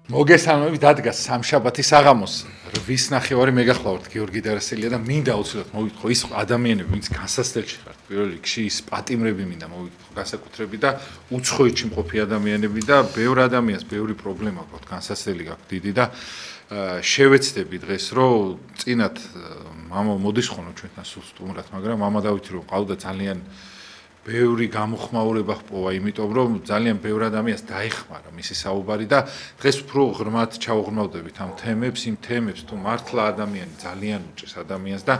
მოგესალმებით, დადგას სამშაბათი საღამოს 8:30 მეგახლავართ გიორგი დარასელია და მინდა აუცილებლად მოვიტყო ის ადამიანები, ვინც განსასწრებში ხართ, პირველ რიგში ის პატიმრები მინდა მოვიტყო განსაკუთრებით და უცხოეთში მყოფი ადამიანები და ბევრ ადამიანს ბევრი პრობლემა გვაქვს, განსასწრელი გაქვს დიდი და შევეცდები დღეს რომ წინათ მამა მოდის ხოლმე ჩვენთან სულ სტუმრად, მაგრამ მამა დავითი რომ ყავდა ძალიან ბევრი გამოხმაურება ჰპოვა, იმიტომ რომ ძალიან ბევრ ადამიანს დაეხმარა მისი საუბარი და დღეს უფრო ღრმად ჩავღრმავდებით ამ თემებს, იმ თემებს თუ მართლა ადამიანი ძალიან უჭირს ადამიანს და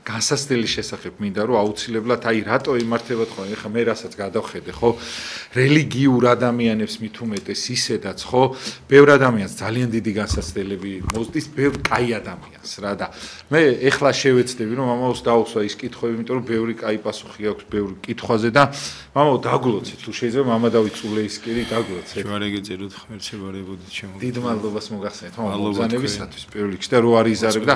განსასწრელი შესახებ მინდა რომ აუცილებლად აი რატო იმართებათ ხოლმე, ეხლა მე რასაც გადავხედე, ხო, რელიგიურ ადამიანებს მით უმეტეს ისედაც, ხო, ბევრ ადამიანს ძალიან დიდი განსასწრელები მოსდის, ბევრ კაი ადამიანს რა და მე ეხლა შევეცდები რომ მამაოს დაუსვა ის კითხვები, იმიტომ რომ ბევრი კაი პასუხი აქვს ბევრი კითხვაზე და მამაო დაგულოცეთ თუ შეიძლება მამა დავითულე ის კირი დაგულოცეთ. შევარეგეწეროთ ღმერთშევარებოდით ჩემო. დიდ მადლობას მოგახსენეთ მოგზანებისათვის პირველ რიგში და რო არ იზარებ და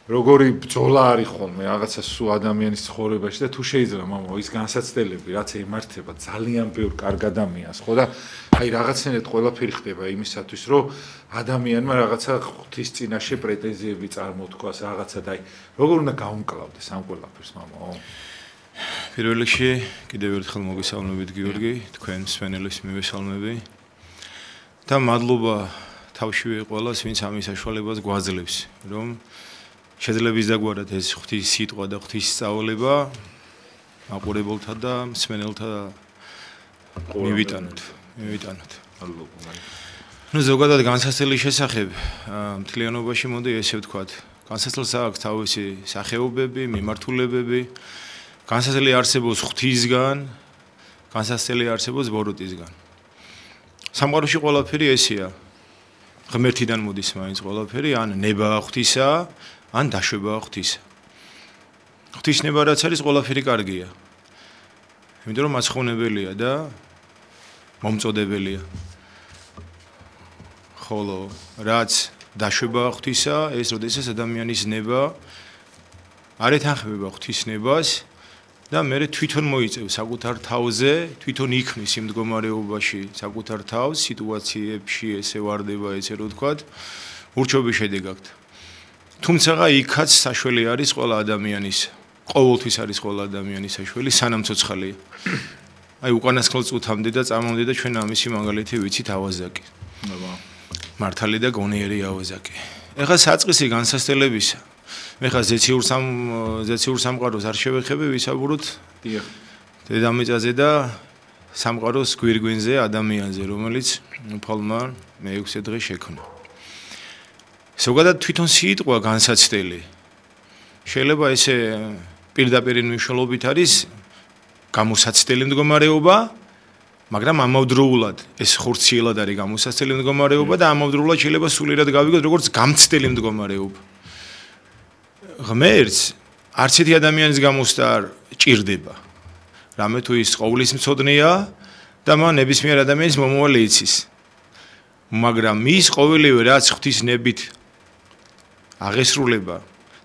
როგორი ბრძოლა არის ხოლმე რაღაცა სულ ადამიანის ცხოვრებაში და თუ შეიძლება მამაო ის განსაცდელები რაც ემართება ძალიან ბევრ კარგ ადამიანს ხო და აი რაღაცნაირად ყველაფერი ხდება იმისათვის რომ ადამიანმა რაღაცა ღვთის წინაშე პრეტენზიები წარმოთქვას რაღაცა და აი როგორ უნდა გაუმკლავდეს ამ ყველაფერს მამაო. პირველ რიგში კიდევ ერთხელ მოგესალმებით გიორგი, თქვენ მსმენელებს მივესალმები და მადლობა თავშივე ყველას, ვინც ამის საშუალებას გვაძლევს, რომ შეძლებს დაგვარად ეს ღვთის სიტყვა და ღვთის სწავლება მაყურებელთა და მსმენელთა მივიტანოთ. ნუ ზოგადად განსასწრელი შესახებ მთლიანობაში მოდი ესე ვთქვათ, განსასწრელს აქვს თავისი სახეობები, მიმართულებები. განსასწრელი არსებობს ღვთისგან, განსასწრელი არსებობს ბოროტისგან. სამყაროში ყველაფერი ესეა. ღმერთიდან მოდის მაინც ყველაფერი, ან ნება ღვთისა, ან დაშვება ღვთისა. ღვთის ნება რაც არის, ყველაფერი კარგია. იმიტომ რომ მაცხოვნებელია და მომწოდებელია. ხოლო რაც დაშვება ღვთისა, ეს როდესაც ადამიანის ნება არ ეთანხმება ღვთის ნებას და მე თვითონ მოიწევს საკუთარ თავზე, თვითონ იქმნის იმ მდგომარეობაში საკუთარ თავს, სიტუაციებში ესე ვარდება, ესე რომ ვთქვათ, ურჩეობის შედეგად. თუმცა იქაც საშველი არის ყველა ადამიანის, ყოველთვის არის ყველა ადამიანის საშველი, სანამ ცოცხალია. აი უკანასკნელ წუთამდე და წამამდე და ჩვენ ამისი მაგალითი ვიცით ავაზაკი. მართალი და გონიერი ავაზაკი. ეხლა საწყისი განსასწრებისა მე ხა ზეციურ სამყაროს არ შევეხები, ვისაუბროთ დედამიწაზე და სამყაროს გვირგვინზე, ადამიანზე, რომელიც უფალმა მე-6 დღე შექმნა. ზოგადად თვითონ სიტყვა განსაცდელი შეიძლება ესე პირდაპირ მნიშვნელობით არის გამოსაცდელი მდგომარეობა, მაგრამ ამავდროულად ეს ხორციელად არის გამოსაცდელი მდგომარეობა და ამავდროულად შეიძლება სულიერად გავიგოთ როგორც გამცდელი მდგომარეობა. ღმერთს არც ერთი ადამიანის გამოსτα არ ჭირდება. რამე თუ ის ყოვლისმცოდნეა და მან ნებისმიერ ადამიანის მომავალი იცის. მაგრამ ის ყოველივე რაც ღვთის ნებით აღესრულება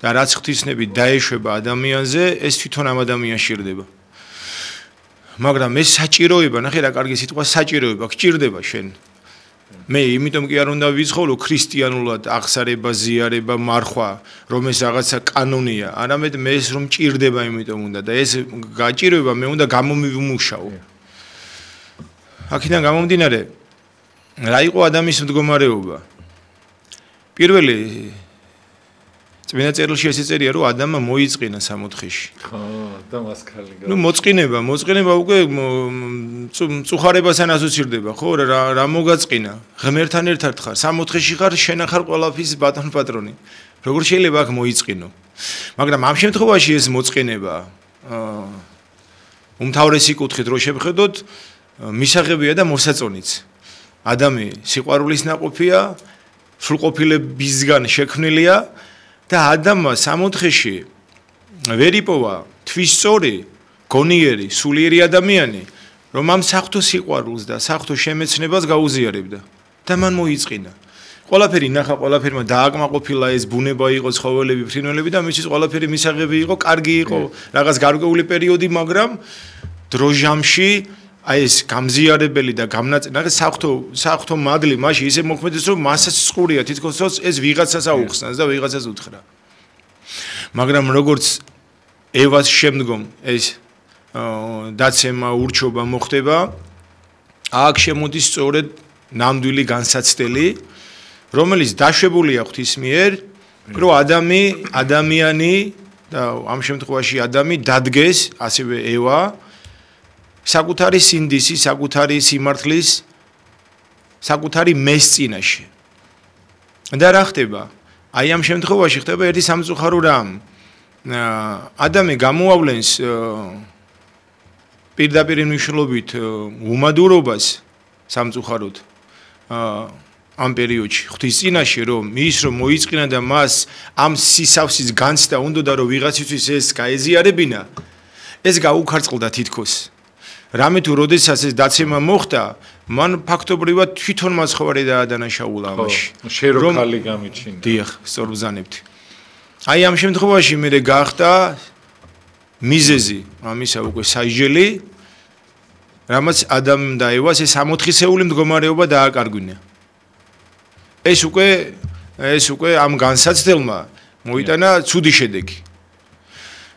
და რაც ღვთის ნებით დაეშვება ადამიანზე, ეს თვითონ ამ ადამიანს ჭირდება. მაგრამ ეს საჭიროება, ნახე რა კარგი სიტყვა საჭიროება, გჭირდება შენ. მე იმიტომ კი არ უნდა ვიცხოვრო ქრისტიანულად აღსარება, ზიარება, მარხვა, რომ ეს რაღაცა კანონია, არამედ მე ეს რომ ჭირდება, იმიტომ უნდა და ეს გაჭიროება მე უნდა გამომივმუშაო. აქედან გამომდინარე, რა იყო ადამიანის მდგომარეობა? პირველი წმინდა წერილში ესე წერია, რომ ადამმა მოიწყინა 64-ში. ხო, და მასკალი. ნუ მოწყინება უკვე წუხარებასთან ასოცირდება, ხო, რა მოგაწყინა? ღმერთთან ერთად ხარ, 64-ში ხარ, შენ ხარ ყველაფრის ბატონ პატრონი. როგორ შეიძლება აქ მოიწყინო? მაგრამ ამ შემთხვევაში ეს მოწყინება უმთავრესი კუთხით რო შევხედოთ, მისაღებია და მოსაწონიც. ადამი სიყვარულის ნაყოფია, სრულყოფილებისგან შექმნილია და ადამმა 64-ში ვერ იპოვა თვისწორი, გონიერი, სულიერი ადამიანი, რომ ამ საღვთო სიყვარულს და საღვთო შემეცნებას გაუზიარებდა და მან მოიწყინა. ყველაფერი ნახა, ყველაფერმა დააკმაყოფილა ეს ბუნება იყო, ცხოველები, ფრინველები და მისთვის ყველაფერი მისაღები იყო, კარგი იყო, რაღაც გარკვეული პერიოდი, მაგრამ დროჟამში აი ეს გამზიარებელი და გამნაწილებელი საღვთო მადლი მაშინ ისე მოქმედებს რომ მასაც წყურია თითქოს ეს ვიღაცას აუხსნას და ვიღაცას უთხრა მაგრამ როგორც ევას შემდგომ ეს დაცემა ურჩობა მოხდება აქ შემოდის სწორედ ნამდვილი განსაცდელი რომელიც დაშვებულია ღვთის მიერ რომ ადამიანი და ამ შემთხვევაში ადამი დადგეს ასევე ევა საკუთარი სინდისი, საკუთარი სიმართლის, საკუთარი მეს წინაშე. და რა ხდება? აი ამ შემთხვევაში ხდება ერთი სამწუხარო რამ. ადამი გამოავლენს პირდაპირ მნიშვნელობით უმადურობას სამწუხაროდ ამ პერიოდში ღვთის წინაშე რომ ის რომ მოიწყინა და მას ამ სისავსის განცდა უნდა რომ ვიღაცისთვის ეს გაეზიარებინა ეს გაუქარწყლდა თითქოს რამე თუ როდესაც ეს დაცემა მოხდა მან ფაქტობრივად თვითონ მაცხოვარი დაადანაშაულა ამაში რომ ხალი გამიჩინა დიახ სწორბზანებთ აი ამ შემთხვევაში მე გახდა მიზეზი ამისა უკვე საიჯელი რამაც ადამი და ევას ეს 60-ეული მდგომარეობა დააკარგვინა ეს უკვე ამ განსაცდელმა მოიტანა ცუდი შედეგი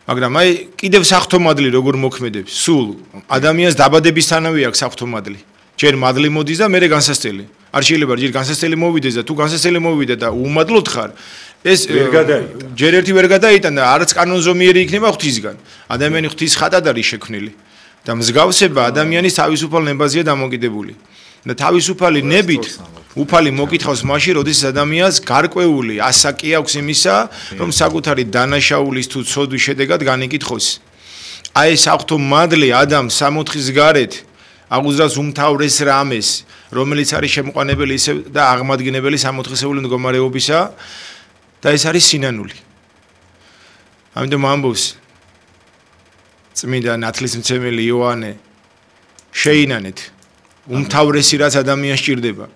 მაგრამ აი კიდევ საღვთომადლი როგორ მოქმედებს სულ ადამიანს დაბადებისთანავე აქვს საღვთომადლი ჯერ მადლი მოდის და მერე განსაცდელი არ შეიძლება ჯერ განსაცდელი მოვიდეს და თუ განსაცდელი მოვიდა და უმადლოდ ხარ ეს ჯერ ერთი ვერ გადაიტანა არც კანონზომიერი იქნება ღვთისგან ადამიანი ღვთის ხატად არის შექმნილი და მსგავსება ადამიანის თავისუფალ ნებაზეა დამოკიდებული და თავისუფალი ნებით უფალი მოკითხავს მაშინ როდესაც ადამიანს გარკვეული ასაკი აქვს იმისა რომ საკუთარი დანაშაულის თუ ცოდვის შედეგად განიკითხოს აი საღვთო მადლი ადამს 60-ის გარეთ აღუძრავს უმთავრეს რამეს რომელიც არის შემოყვანებელი ისე და აღმადგენელი 60-ეული მდგომარეობისა და ეს არის სინანული ამიტომ ამბობს წმინდა ნათლისმცემელი იოანე შეინანეთ უმთავრესი რაც ადამიანს სჭირდება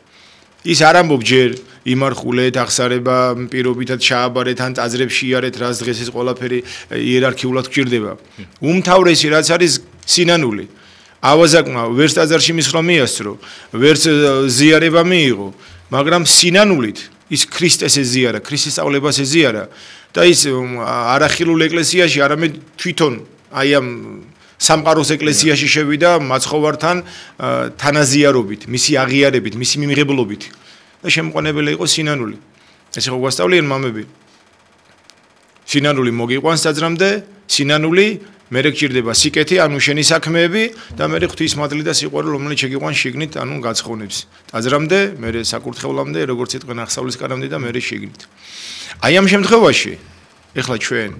ის არ ამბობ ჯერ იმარხულეთ აღსარება პირობითად ჩააბარეთ ან ტაძრებში იარეთ რაც დღეს ეს ყველაფერი იერარქიულად გჭირდება უმთავრესი რაც არის სინანული ავაზაკმა ვერც ტაძარში მისვლა მიასწრო ვერც ზიარება მიიღო მაგრამ სინანულით ის ქრისტეს ეზიარა ქრისტეს სწავლებას ეზიარა და ის არახილულ ეკლესიაში არამედ თვითონ აი ამ სამყაროს ეკლესიაში შევიდა მაცხოვართან თანაზიარობით, მისი აღიარებით, მისი მიმღებლობით და შემოყვანებელი იყო სინანული. ეს იყო გვასწავლიან მამები. სინანული მოგიყვანს ტაძრამდე, სინანული მერე გჭირდება სიკეთი, ანუ შენი საქმეები და მერე ღვთის მადლი და სიყვარული, რომელიც შეგიყვანს შიგნით, ანუ გაცხოვნებს. ტაძრამდე, მერე საკურთხევლამდე, როგორც იტყვენ აღსავლის კარამდე და მერე შიგნით. აი ამ შემთხვევაში, ეხლა ჩვენ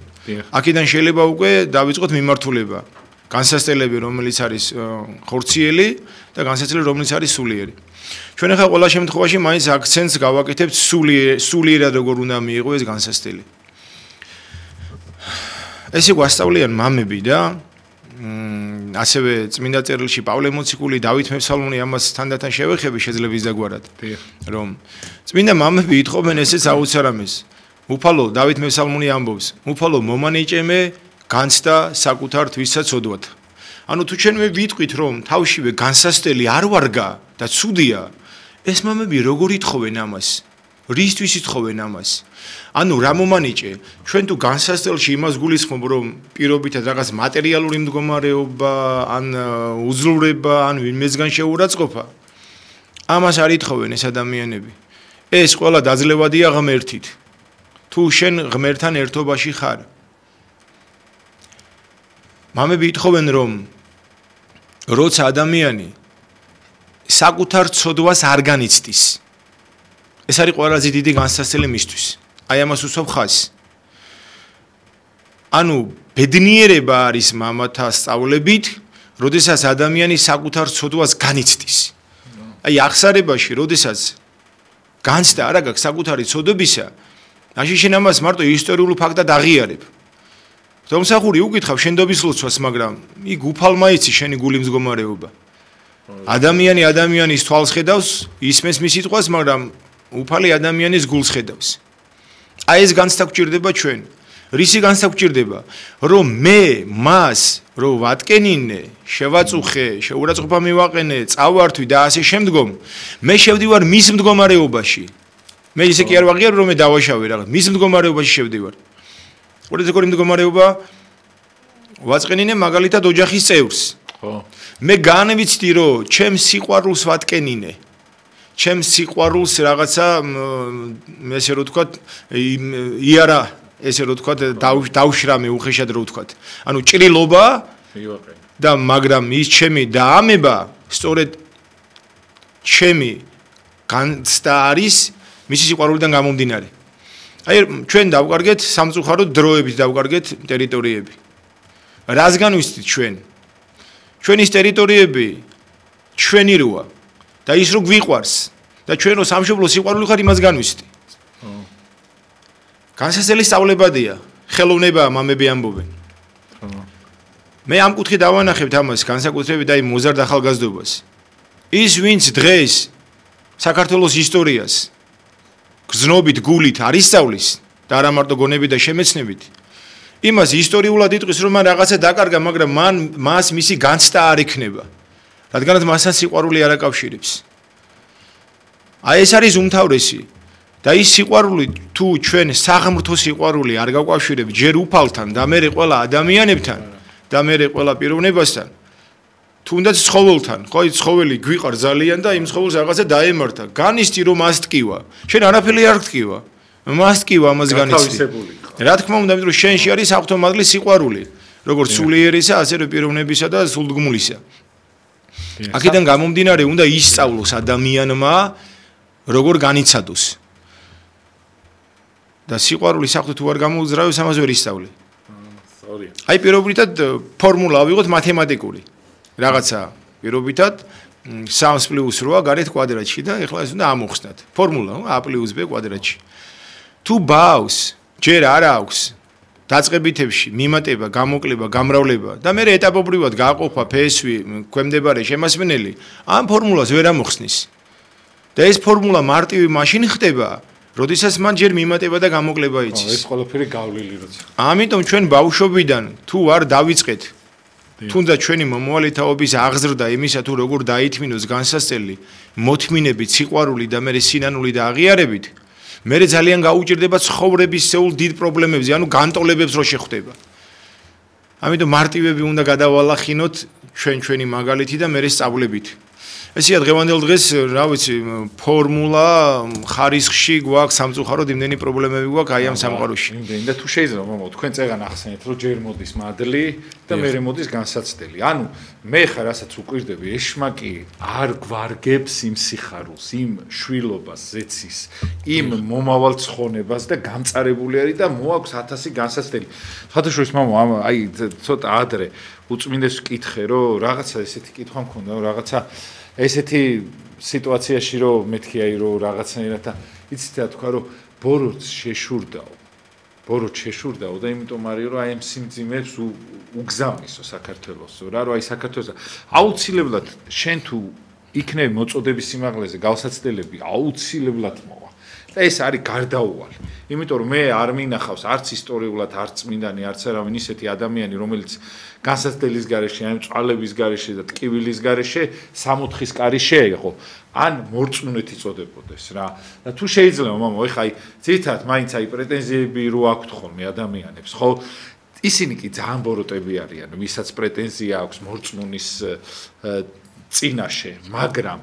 აქედან შეიძლება უკვე დავიწყოთ მიმართულება. განსაცდელები რომელიც არის ხორციელი და განსაცდელი რომელიც არის სულიერი. ჩვენ ახლა ყველა შემთხვევაში მაინც აქცენტს გავაკეთებთ სულიერად როგორ უნდა მიიღო ეს განსაცდელი. ესე გვასწავლიან მამები და ასევე წმინდა წერილში პავლე მოციქული, დავით მეფსალმონი ამას თანდათან შევეხები შეძლებს დაგვარად. რომ წმინდა მამები ითხოვენ ესეც აუცარამეს. უფალო დავით მეფსალმონი ამბობს, უფალო მომანიჭემე განცდა საკუთარ თვისსა ცოდვათ. ანუ თუ ჩვენ ვიტყვით რომ თავშივე განსაცდელი არ ვარგა და ცუდია, ეს მამები როგორ ითხოვენ ამას? რისთვის ითხოვენ ამას? ანუ რა მომანიჭე? ჩვენ თუ განსაცდელში იმას გულისხმობ რომ პირობითად რაღაც მატერიალური მდგომარეობა, ან უძლურება, ან ვინმესგან შეურაცხყოფა, ამას არ ითხოვენ ეს ადამიანები. ეს ყველა დაძლევადია ღმერთით. თუ შენ ღმერთთან ერთობაში ხარ მამები ითხოვენ რომ როცა ადამიანი საკუთარ ცოდვას არ განიცდის ეს არის ყველაზე დიდი განსაცდელი მისთვის აი ამას უსვამ ხაზს ანუ ბედნიერება არის მამათა სწავლებით როდესაც ადამიანი საკუთარ ცოდვას განიცდის აი აღსარებაში როდესაც განცდა არ აქვს საკუთარი ცოდვებისა მაშინ შენ ამას მარტო ისტორიულ ფაქტად აღიარებ თუმსახური უკითხავ შენდობის ლოცვას, მაგრამ იქ უფალმა იცი შენი გული მდგომარეობა. ადამიანი ადამიანის თვალს ხედავს, ისმენს მის სიტყვას, მაგრამ უფალი ადამიანის გულს ხედავს. აი ეს განცდა გვჭირდება ჩვენ. რისი განსაკუთრება, რომ მე მას რომ ვატკენინე, შევაწუხე, შეურაცხყოფა მივაყენე, წავართვი და ასე შემდგომ, მე შევდივარ მის მდგომარეობაში. მე ისე კი არ ვაღიარ რომ მე დავაშავე რაღაც, მის მდგომარეობაში შევდივარ. ყველაზე გორი მდგომარეობა ვაწყენინე მაგალითად ოჯახის წევრს. ხო. მე განვიცდი რომ ჩემს სიყვარულს ვატკენინე. ჩემს სიყვარულს რაღაცა ესე რომ ვთქვათ იარა ესე რომ ვთქვათ დავშრამე უხეშად რომ ვთქვათ. ანუ ჭრილობა და მაგრამ ის ჩემი დაამება სწორედ ჩემი განცდა არის მისი სიყვარულიდან გამომდინარე. აი ჩვენ დავკარგეთ სამწუხაროდ დროებით დავკარგეთ ტერიტორიები. რას განვიცდით ჩვენ? ჩვენი ტერიტორიები ჩვენი როა და ის რო გვიყვარს და ჩვენ რო სამშობლო სიყვარული ხარ იმას განვიცდი. განსასწრელი სწავლებადია, ხელოვნებაა მამები ამბობენ. მე ამ კუთხით დავანახებთ ამას განსაკუთრებით აი მოზარდ ახალგაზრდობას. ის ვინც დღეს საქართველოს ისტორიას გზნობით გულით არის სწავლის და არა მარტო გონებით და შემეცნებით. იმას ისტორიულად იტყვის რომ მან რაღაცა დაკარგა, მაგრამ მას მისი განცდა არ ექნება. რადგანაც მასთან სიყვარული არ აკავშირებს. აი ეს არის უმთავრესი. და ის სიყვარული თუ ჩვენ საღმრთო სიყვარული არ გავკავშირებთ ჯერ უფალთან და მერე ყველა ადამიანებთან და მერე ყველა პიროვნებასთან თუნდაც ცხოველთან, ხო ის ცხოველი გვიყარ ძალიან და იმ ცხოველს რაღაცა დაემართა. განიცდი რომ მას ტკივა. შენ არაფერი არ გტკივა. მას ტკივა ამას განიცდი. რა თქმა უნდა, იმიტომ რომ შენში არის ავტომატური სიყვარული, როგორც სულიერისა, ასე რომ პიროვნებისა და სულდგმულისა. აქედან გამომდინარე უნდა ისწავლოს ადამიანმა როგორ განიცადოს. და სიყვარული საერთოდ თუ არ გამოუძრავებს, ამას ვერ ისწავლე. აი პირობითად ფორმულა ავიღოთ მათემატიკური. რაღაცა პირობითად 3+8 გარეთ კვადრატში და ეხლა ეს უნდა ამოხსნათ. ფორმულა a+b კვადრატში. თუ ბავს ჯერ არ აქვს დაწყებითებში მიმატება, გამოკლება, გამრავლება და მე ეტაპობრივად გააყოფა ფესვი, ქვემდებარე შემასმენელი, ამ ფორმულას ვერ ამოხსნის. და ეს ფორმულა მარტივი მაშინ ხდება, როდესაც მან ჯერ მიმატება და გამოკლება იცის. ეს ყველაფერი გავლილი როცა. ამიტომ ჩვენ ბავშვობიდან თუ არ დავიწყეთ თუნდაც ჩვენი მომავალი თაობის აღზრდა იმისა თუ როგორ დაითმინოს განსასწრელი მოთმინებით, სიყვარული და მე სინანული და აღიარებით, მე ძალიან გაუჭირდება ცხოვრების სეულ დიდ პრობლემებზე, ანუ განტოლებებს რო შეხვდება. ამიტომ მარტივები უნდა გადავალახინოთ ჩვენი მაგალითი და მე სწავლებით. ესია დღევანდელ დღეს, რა ვიცი, ფორმულა ხარისხში გვაქვს სამწუხაროდ იმდენი პრობლემები გვაქვს აი ამ სამყაროში. იმდენი და თუ შეიძლება მომო თქვენ წეგან ახსენეთ, რომ ჯერ მოდის მადლი და მერე მოდის განსაცდელი. ანუ მე ხარ რასაც უკვირდები, ეშმაკი არ გვარგებს იმ სიხარულს, იმ შვილობას, ზეცის, იმ მომავალ ცხონებას და გამწარებული არის და მოაქვს 1000 განსაცდელი. ხათაშორის მამო, აი ცოტა ადრე უწმინდეს ვკითხე, რომ რაღაცა ესეთი კითხვა მქონდა, რომ რაღაცა ესეთი სიტუაციაში რომ მეთქი აი რომ რაღაცნაირად და იცით რა თქვა რომ ბოროტს შეშურდაო და იმიტომ არის რომ აი ამ სიმძიმეებს უგზავნისო საქართველოსო რა რომ აი საქართველოს აუცილებლად შენ თუ იქნები მოწოდების სიმაღლეზე გავსაცდელები აუცილებლად მოვა და ეს არის გარდაუვალი იმიტომ რომ მე არ მინახავს არც ისტორიულად არც წმინდანი არც არავინ ისეთი ადამიანი რომელიც განსაცდელის გარეშე აი მწვალების გარეშე და ტკივილის გარეშე 64-ის კარი შეეღო ან მორწმუნეთ იწოდებოდეს რა და თუ შეიძლება მამო ეხა აი ძირითადად მაინც აი პრეტენზიები რო აქვთ ხოლმე ადამიანებს ხო ისინი კი ძალიან ბოროტები არიან ვისაც პრეტენზია აქვს მორწმუნის წინაშე მაგრამ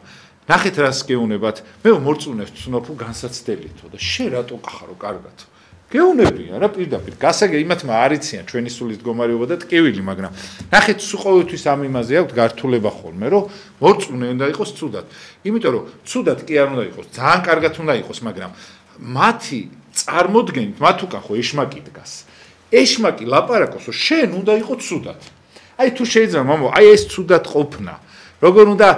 ნახეთ რას გეუნებათ მე მორწმუნეს ვცნობ განსაცდელითო და შე რატო ყახარო კარგად გეუნებიან რა პირდაპირ გასაგე იმათმა არიციან ჩვენი სულის მდგომარეობა და ტკივილი მაგრამ ნახეთ სულ ყოველთვის ამ იმაზე აქვს გართულება ხოლმე რომ მორწმუნე უნდა იყოს ცუდად იმიტომ რომ ცუდად კი არ უნდა იყოს ძალიან კარგად უნდა იყოს მაგრამ მათი წარმოდგენით მათ უკან ხო ეშმაკი დგას ეშმაკი ლაპარაკოსო შენ უნდა იყოს ცუდად აი თუ შეიძლება მამო აი ეს ცუდად ყოფნა როგორ უნდა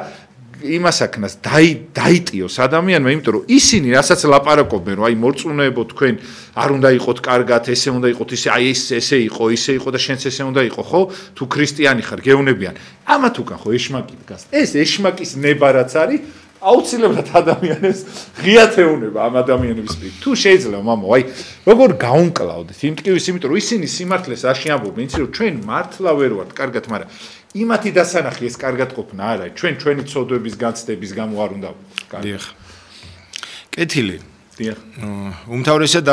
იმას აქნას დაიტიოს ადამიანმა, იმიტომ რომ ისინი რასაც ლაპარაკობენ, რომ აი მორწმუნეებო თქვენ არ უნდა იყოთ კარგად, ესე უნდა იყოთ, აი ესე იყო და შენც ესე უნდა იყო, ხო? თუ ქრისტიანი ხარ, გეუნებიან. ამათ უკან ხო ეშმაკი დგას. ეს ეშმაკის ნება რაც არის, აუცილებლად ადამიანებს ღიათ ეუნება ამ ადამიანების პირ. თუ შეიძლება მამო, აი როგორ გაუნკლავდით იმ ტკივის, იმიტომ რომ ისინი სიმართლეს არ შეამბობენ, იცი რომ ჩვენ მართლა ვერ ვართ კარგად, მაგრამ იმათი დასანახი ეს კარგად ყოფნა არა, ჩვენი ცოდვების განცდების გამო არ უნდა. დიახ. კეთილი. დიახ. უმთავრესად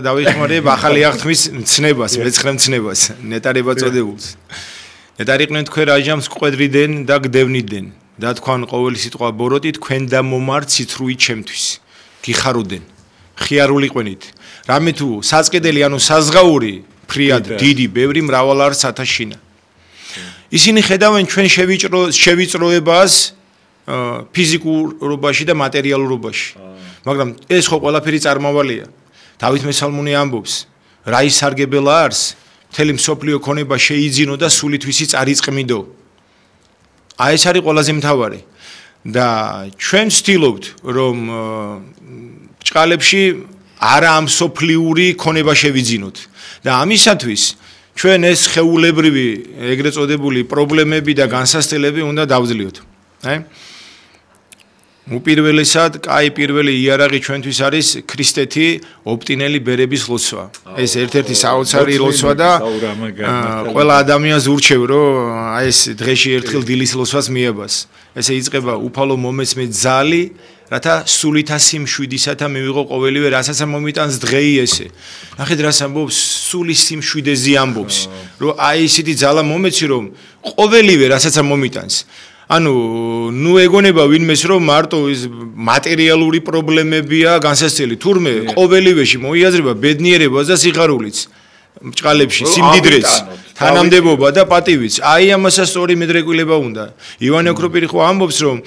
დავიხმარებ ახალი აღთმის მცნებას, მეცხრე მცნებას, ნეტარება წოდებულს. ნეტარიყვნენ თქვენ რაჟამს ყვედრიდან და გდევნიდან. და თქვენ ყოველი სიტყვა ბოროტი თქვენ და მომართ ცითრუით ჩემთვის. გიხარუდენ. ხიარული ყვენით. რამე თუ საწყედელი ანუ საზღაური ფრიად დიდი ბევრი მრავალ არ სათაშინა. ისინი ხედავენ ჩვენ შევიწროებას ფიზიკურობაში და მატერიალურობაში. მაგრამ ეს ხო ყველაფერი წარმავალია. დავით მესალმუნე ამბობს, რა ისარგებელა არს, მთელი მსოფლიო ქონება შეიძინო და სულითვისი წარიწყმიდო. აი ეს არის ყველაზე მთავარი. და ჩვენ ვცდილობთ, რომ ბჭყალებში არა ამ სოფლიური ქონება შევიძინოთ. და ამისათვის ჩვენ ეს ხეულებრივი ეგრეთ წოდებული პრობლემები და განსასწრებელი უნდა დავძლიოთ. აი უპირველესად, კაი პირველი იარაღი ჩვენთვის არის ქრისტეთი ოპტინელი ბერების ლოცვა. ეს ერთ-ერთი საოცარი ლოცვა და ყველა ადამიანს ურჩევ, რომ აი ეს დღეში ერთხელ დილის ლოცვას მიებას. ესე იწყება უფალო მომეცმე ძალი, რათა სულითა სიმშვიდისათა მივიღო ყოველივე, რასაც მომიტანს დღეი ესე. ნახეთ რას ამბობს, სულის სიმშვიდეზე ამბობს, რომ აი ისეთი ძალა მომეცი, რომ ყოველივე რასაც მომიტანს. ანუ ნუ ეგონება ვინმეს რომ მარტო ის მატერიალური პრობლემებია განსასწრელი თურმე ყოველივეში მოიაზრება ბედნიერებას და სიხარულიც ბჭყალებში სიმდიდრეც თანამდებობა და პატივიც აი ამასაც სწორი მედრეკვილება უნდა ივანე ოქროპირი ხო ამბობს რომ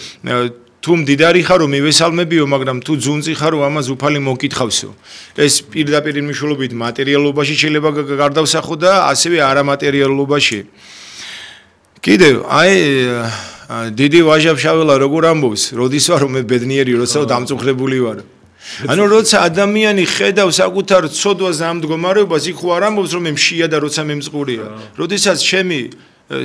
თუ მდიდარი ხარო მივესალმებიო მაგრამ თუ ძუნწი ხარო ამას უფალი მოკითხავსო ეს პირდაპირ მნიშვნელობით მატერიალობაში შეიძლება გარდავსახო და ასევე არამატერიალობაში კიდევ აი დიდი ვაჟაბშაველა როგორ ამბობს, როდის ვარ მე ბედნიერი, როცა დამწუხრებული ვარ. ანუ როცა ადამიანი ხედავს საკუთარ ცოდვას ამ მდგომარეობას, იქ ხო არ ამბობს რომ მე მშია და როცა მე მწყურია. როდესაც ჩემი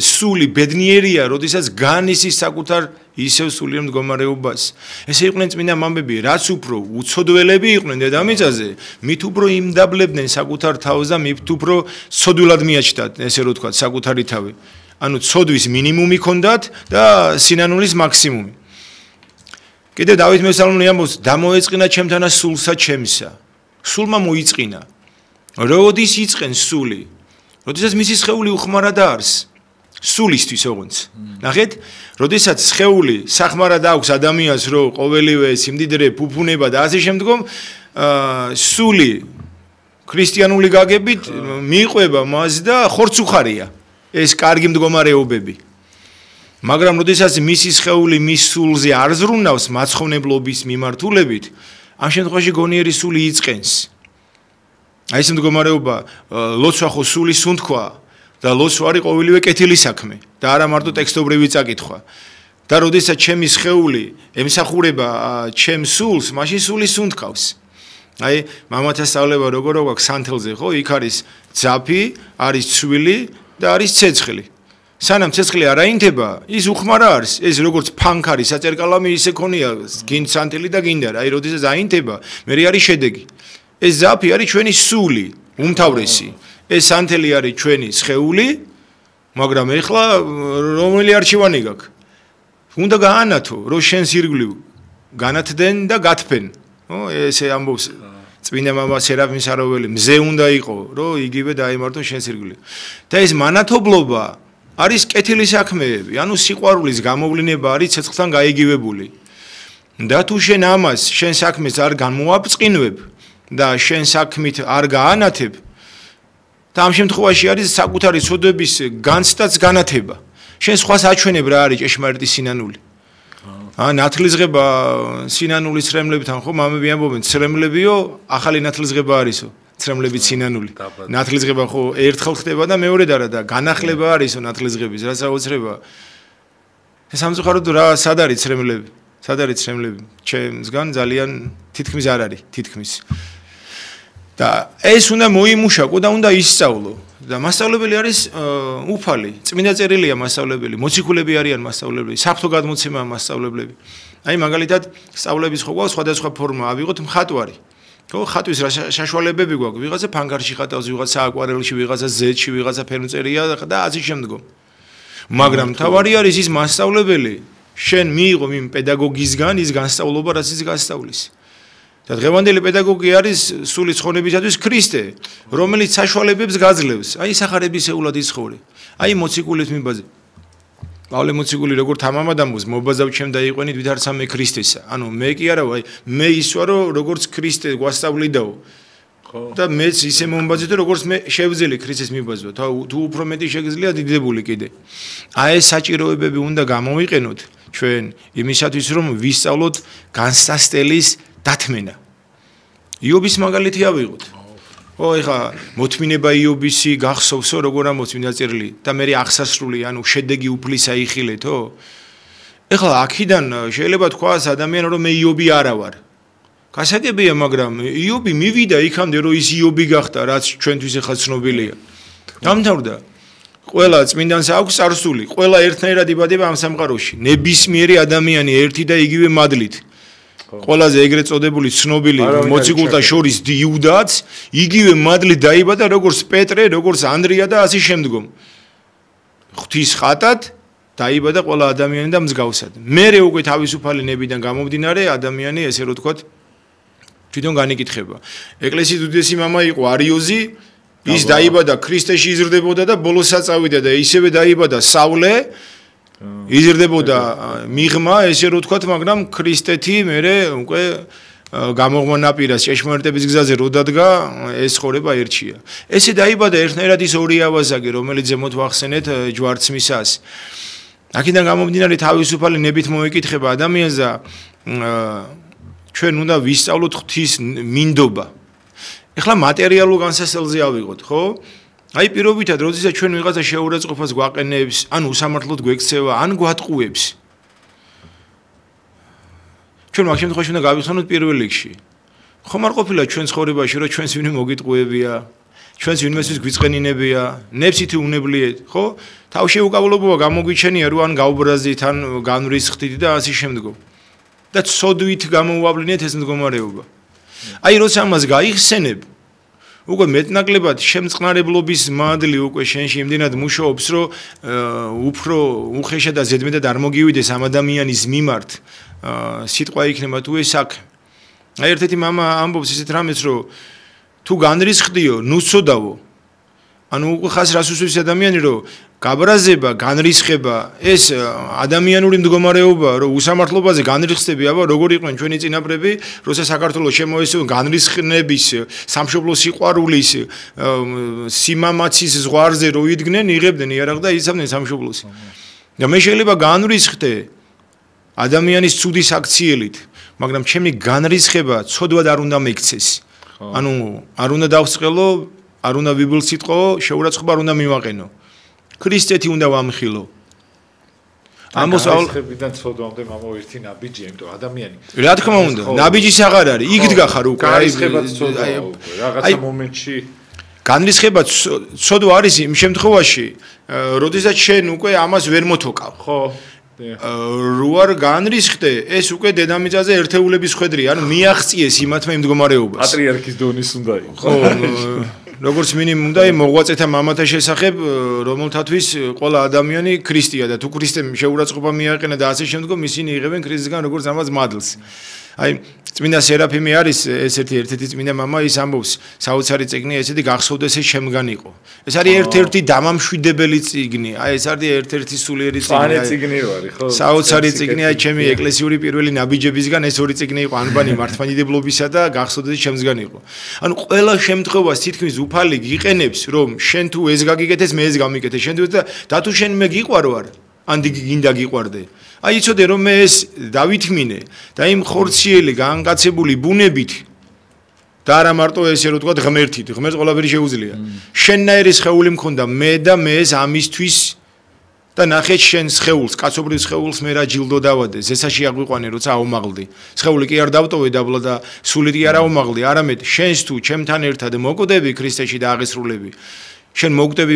სული ბედნიერია, როდესაც განისის საკუთარ ისევ სულიერ მდგომარეობას. ესე იყვნენ წმინდა მამები, რაც უფრო უცოდველები იყვნენ დედამიწაზე, მით უფრო იმდაბლებდნენ საკუთარ თავს და მით უფრო ცოდვილად მიაჩნდათ, ესე რო ვთქვათ, საკუთარი თავი. ანუ ცოდვის მინიმუმი ქონდათ და სინანულის მაქსიმუმი. კიდევ დავით მესალმუნე ამბობს, დამოეწყინა ჩემთანა სულსა ჩემსა. სულმა მოიწყინა. როდის იწყენ სული? როდესაც მისი სხეული უხმარად არის. სულისთვის ოღონდ. ნახეთ, როდესაც სხეული სახმარად აქვს ადამიანს, რომ ყოველივე სიმდიდრე, ფუფუნება და ასე შემდგომ, სული ქრისტიანული გაგებით მიყვება მას და ხორცუხარია. ეს კარგი მდგომარეობები. მაგრამ როდესაც მისი სხეული მის სულზე არ ზრუნავს მაცხოვნებლობის მიმართულებით, ამ შემთხვევაში გონიერი სული იწყენს. აი ეს მდგომარეობა ლოცვა ხო სულის სუნთქვა და ლოცვა არის ყოველივე კეთილი საქმე და არა მარტო ტექსტობრივი წაკითხვა. და როდესაც ჩემი სხეული ემსახურება ჩემ სულს, მაშინ სული სუნთქავს. აი მამათა სწავლება როგორ აქვს სანთელზე ხო? იქ არის ძაფი, არის ცვილი და არის ცეცხლი. სანამ ცეცხლი არ აინთება, ის უხმარა არის. ეს როგორც ფანქარი საწერკალამი ისე ქონია, გინ სანთელი და გინდა. აი, როდესაც აინთება, მე არის შედეგი. ეს ზაფი არის ჩვენი სული, უმთავრესი. ეს სანთელი არის ჩვენი სხეული, მაგრამ ეხლა რომელი არჩევანი გაქვს? უნდა გაანათო, რომ შენს ირგვლივ განათდნენ და გათფენ. ხო, ესე ამბობს წმინდა მამა სერაფიმ სარაველი მზე უნდა იყო, რომ იგივე დაემართო შენს ირგვლივ. და ეს მანათობლობა არის კეთილი საქმეები, ანუ სიყვარულის გამოვლინება არის ცეცხლთან გაიგივებული. და თუ შენ ამას შენ საქმეს არ განმოაბწყინებ და შენ საქმით არ გაანათებ, და ამ შემთხვევაში არის საკუთარი ცოდვების განცდაც განათება. შენ სხვას აჩვენებ რა არის ჭეშმარიტი სინანული. ნათლისღება სინანულის ცრემლებთან ხო მამები ამბობენ ცრემლებიო ახალი ნათლისღება არისო ცრემლებით სინანული ნათლისღება ხო ერთხელ ხდება და მეორედ არა და განახლება არისო ნათლისღების რაც აუცრება სამწუხაროდ რა სად არის ცრემლები სად არის ცრემლები ჩემსგან ძალიან თითქმის არ არის თითქმის და ეს უნდა მოიმუშაკო და უნდა ისწავლო და მასწავლებელი არის უფალი, წმინდა წერილია მასწავლებელი, მოციქულები არიან მასწავლებლები, საფრთხო გადმოცემაა მასწავლებლები. აი მაგალითად სწავლების ხო გვაქვს სხვადასხვა ფორმა, ავიღოთ მხატვარი. ხო, ხატვის რა საშუალებები გვაქვს? ვიღაცა ფანგარში ხატავს, ვიღაცა აკვარელში, ვიღაცა ზეთში, ვიღაცა ფერმწერია და ასე შემდგომ. მაგრამ თავარი არის ის მასწავლებელი, შენ მიიღო იმ პედაგოგისგან ის განსწავლობა, რაც ის გასწავლის. და დღევანდელი პედაგოგი არის სული ცხონებისათვის ქრისტე, რომელიც საშუალებებს გაძლევს. აი სახარებისეულად იცხოვრე. აი მოციქულის მიბაზე. პავლე მოციქული როგორ თამამად ამბობს, მობაზავ ჩემ დაიყვენით ვითარცა მე ქრისტესა. ანუ მე კი არა ვარ, მე ის ვარ, როგორც ქრისტე გვასწავლიდაო. და მეც ისე მომბაძეთ, როგორც მე შევძელი ქრისტეს მიბაზვა. თუ უფრო მეტი შეგიძლია დიდებული კიდე. აი ეს საჭიროებები უნდა გამოვიყენოთ ჩვენ იმისათვის, რომ ვისწავლოთ განსასწელის დათმენა. იობის მაგალითი ავიღოთ. ო ეხა მოთმინება იობისი გახსოვსო როგორ ამოწმინდა წერილი და მე აღსასრული ანუ შედეგი უფლისა იხილეთო. ეხლა აქედან შეიძლება თქვას ადამიანი რომ მე იობი არა ვარ. გასაგებია, მაგრამ იობი მივიდა იქამდე რომ ის იობი გახდა, რაც ჩვენთვის ეხლა ცნობილია. დამთავრდა. ყველა წმინდანს აქვს წარსული, ყველა ერთნაირად იბადება ამ სამყაროში. ნებისმიერი ადამიანი ერთი და იგივე მადლით. ყველაზე ეგრეთ წოდებული ცნობილი მოციქულთა შორის იუდაც იგივე მადლით დაიბადა როგორც პეტრე, როგორც ანდრია და ასე შემდგომ. ღვთის ხატად დაიბადა ყველა ადამიანი და მსგავსად. მერე უკვე თავისუფალი ნებიდან გამომდინარე ადამიანი ესე რომ ვთქვათ თვითონ განიკითხება. ეკლესიის უდიდესი მამა იყო არიოზი, ის დაიბადა ქრისტეში იზრდებოდა და ბოლოსაც წავიდა და ისევე დაიბადა სავლე იზრდებოდა მიღმა, ესე რომ ვთქვათ, მაგრამ ქრისტეთი მერე უკვე გამოღმა ნაპირას ჭეშმარიტების გზაზე რო დადგა, ეს ცხოვრება ერჩია. ესე დაიბადა ერთნაირად ის ორი ავაზაკი, რომელიც ზემოთ ვახსენეთ ჯვარცმისას. აქედან გამომდინარე თავისუფალი ნებით მოეკითხება ადამიანს და ჩვენ უნდა ვისწავლოთ ღვთის მინდობა. ეხლა მატერიალურ განსასწელზე ავიღოთ, ხო? აი პირობითად, როდესაც ჩვენ ვიღაცა შეურაცხყოფას გვაყენებს, ან უსამართლოდ გვექცევა, ან გვატყუებს. ჩვენ მაგ შემთხვევაში უნდა გავიხსენოთ პირველ რიგში. ხომ არ ყოფილა ჩვენ ცხოვრებაში, რომ ჩვენს ვინმე მოგიტყუებია, ჩვენს ვინმესთვის გვიწყენინებია, ნებსითი უნებლიეთ, ხო? თავში უკავლობობა გამოგვიჩენია, რომ ან გაუბრაზდით, ან განვრისხდით და ასე შემდგომ. და ცოდვით გამოუავლინეთ ეს მდგომარეობა. აი როცა ამას გაიხსენებ, უკვე მეტნაკლებად შემწყნარებლობის მადლი უკვე შენში იმდენად მუშაობს, რომ უფრო უხეშად და ზედმეტად არ მოგივიდეს ამ ადამიანის მიმართ სიტყვა იქნება თუ ეს საქმე. აი ერთ-ერთი მამა ამბობს ისეთ რამეს, რომ თუ განრისხდიო, ნუ ცოდავო. ანუ უკვე ხას რას უსვრის ადამიანი, რომ გაბრაზება, განრისხება, ეს ადამიანური მდგომარეობა, რომ უსამართლობაზე განრისხდები, აბა როგორ იყვნენ ჩვენი წინაპრები, როცა საქართველოს შემოესწრო განრისხნების, სამშობლოს სიყვარულის, სიმამაცის ზღვარზე რო იდგნენ, იღებდნენ იარაღ და იცავდნენ სამშობლოს. და მე შეიძლება განრისხდე ადამიანის ცუდის აქციელით, მაგრამ ჩემი განრისხება ცოდვად არ უნდა მეკცეს. ანუ არ უნდა დავსყელო, არ უნდა ვიბილსიტყო, შეურაცხყოფა არ უნდა მივაყენო. ქრისტეთი უნდა ვამხილო. ამბობს განრისხებიდან ცოდვამდე მამა ერთი ნაბიჯი, იმიტომ ადამიანი. რა თქმა უნდა, ნაბიჯის აღარ არის, იგდგა ხარ უკვე. განრისხებაც ცოდვა უკვე, რაღაცა მომენტში განრისხება ცოდვა არის იმ შემთხვევაში, როდესაც შენ უკვე ამას ვერ მოთოკავ. ხო. რო არ განრისხდე, ეს უკვე დედამიწაზე ერთეულების ხვედრია, ანუ მიაღწიეს იმათმა იმ მდგომარეობას. პატრიარქის დონის უნდა იყოს. ხო, როგორც მინიმუმ და მოღვაწეთა მამათა შესახებ, რომელთათვის ყველა ადამიანი ქრისტეა და თუ ქრისტემ შეურაცხყოფა მიაყენა და ასე შემდგომ ისინი იღებენ ქრისტესგან როგორც ამას მადლს. აი წმინდა სერაფიმე არის ერთ-ერთი წმინდა მამა, ის ამბობს საოცარი წიგნი ესეთი გახსოვდეს ეს შემგან იყო. ეს არის ერთ-ერთი დამამშვიდებელი წიგნი. აი ეს არის ერთ-ერთი სულიერი წიგნი. წიგნი ვარი, ხო? საოცარი წიგნი, აი ჩემი ეკლესიური პირველი ნაბიჯებისგან ეს ორი წიგნი იყო, ანბანი მართლმადიდებლობისა და გახსოვდეს შემგან იყო. ანუ ყველა შემთხვევას თითქმის უფალი გიყენებს, რომ შენ თუ ეს გაგიკეთეს, მე ეს გამიკეთე. შენ და თუ შენ მე გიყვარო არ? ან გინდა გიყვარდე. აი იცოდე რომ მე ეს დავითმინე და იმ ხორციელი განკაცებული ბუნებით და არა მარტო ესე რომ თქვა ღმერთით, ღმერთს ყველაფერი შეუძლია. შენნაირი სხეული მქონდა მე და მე ეს ამისთვის და ნახე შენ სხეულს, კაცობრიულ სხეულს მე რა ჯილდო დავადე, ზესაში აღვიყვანე როცა აუმაღლდი. სხეული კი არ დავტოვე დაბლა და სულით კი არ აუმაღლდი, არამედ შენს თუ ჩემთან ერთად მოკვდები ქრისტეში და აღესრულები. შენ მოგკვდები,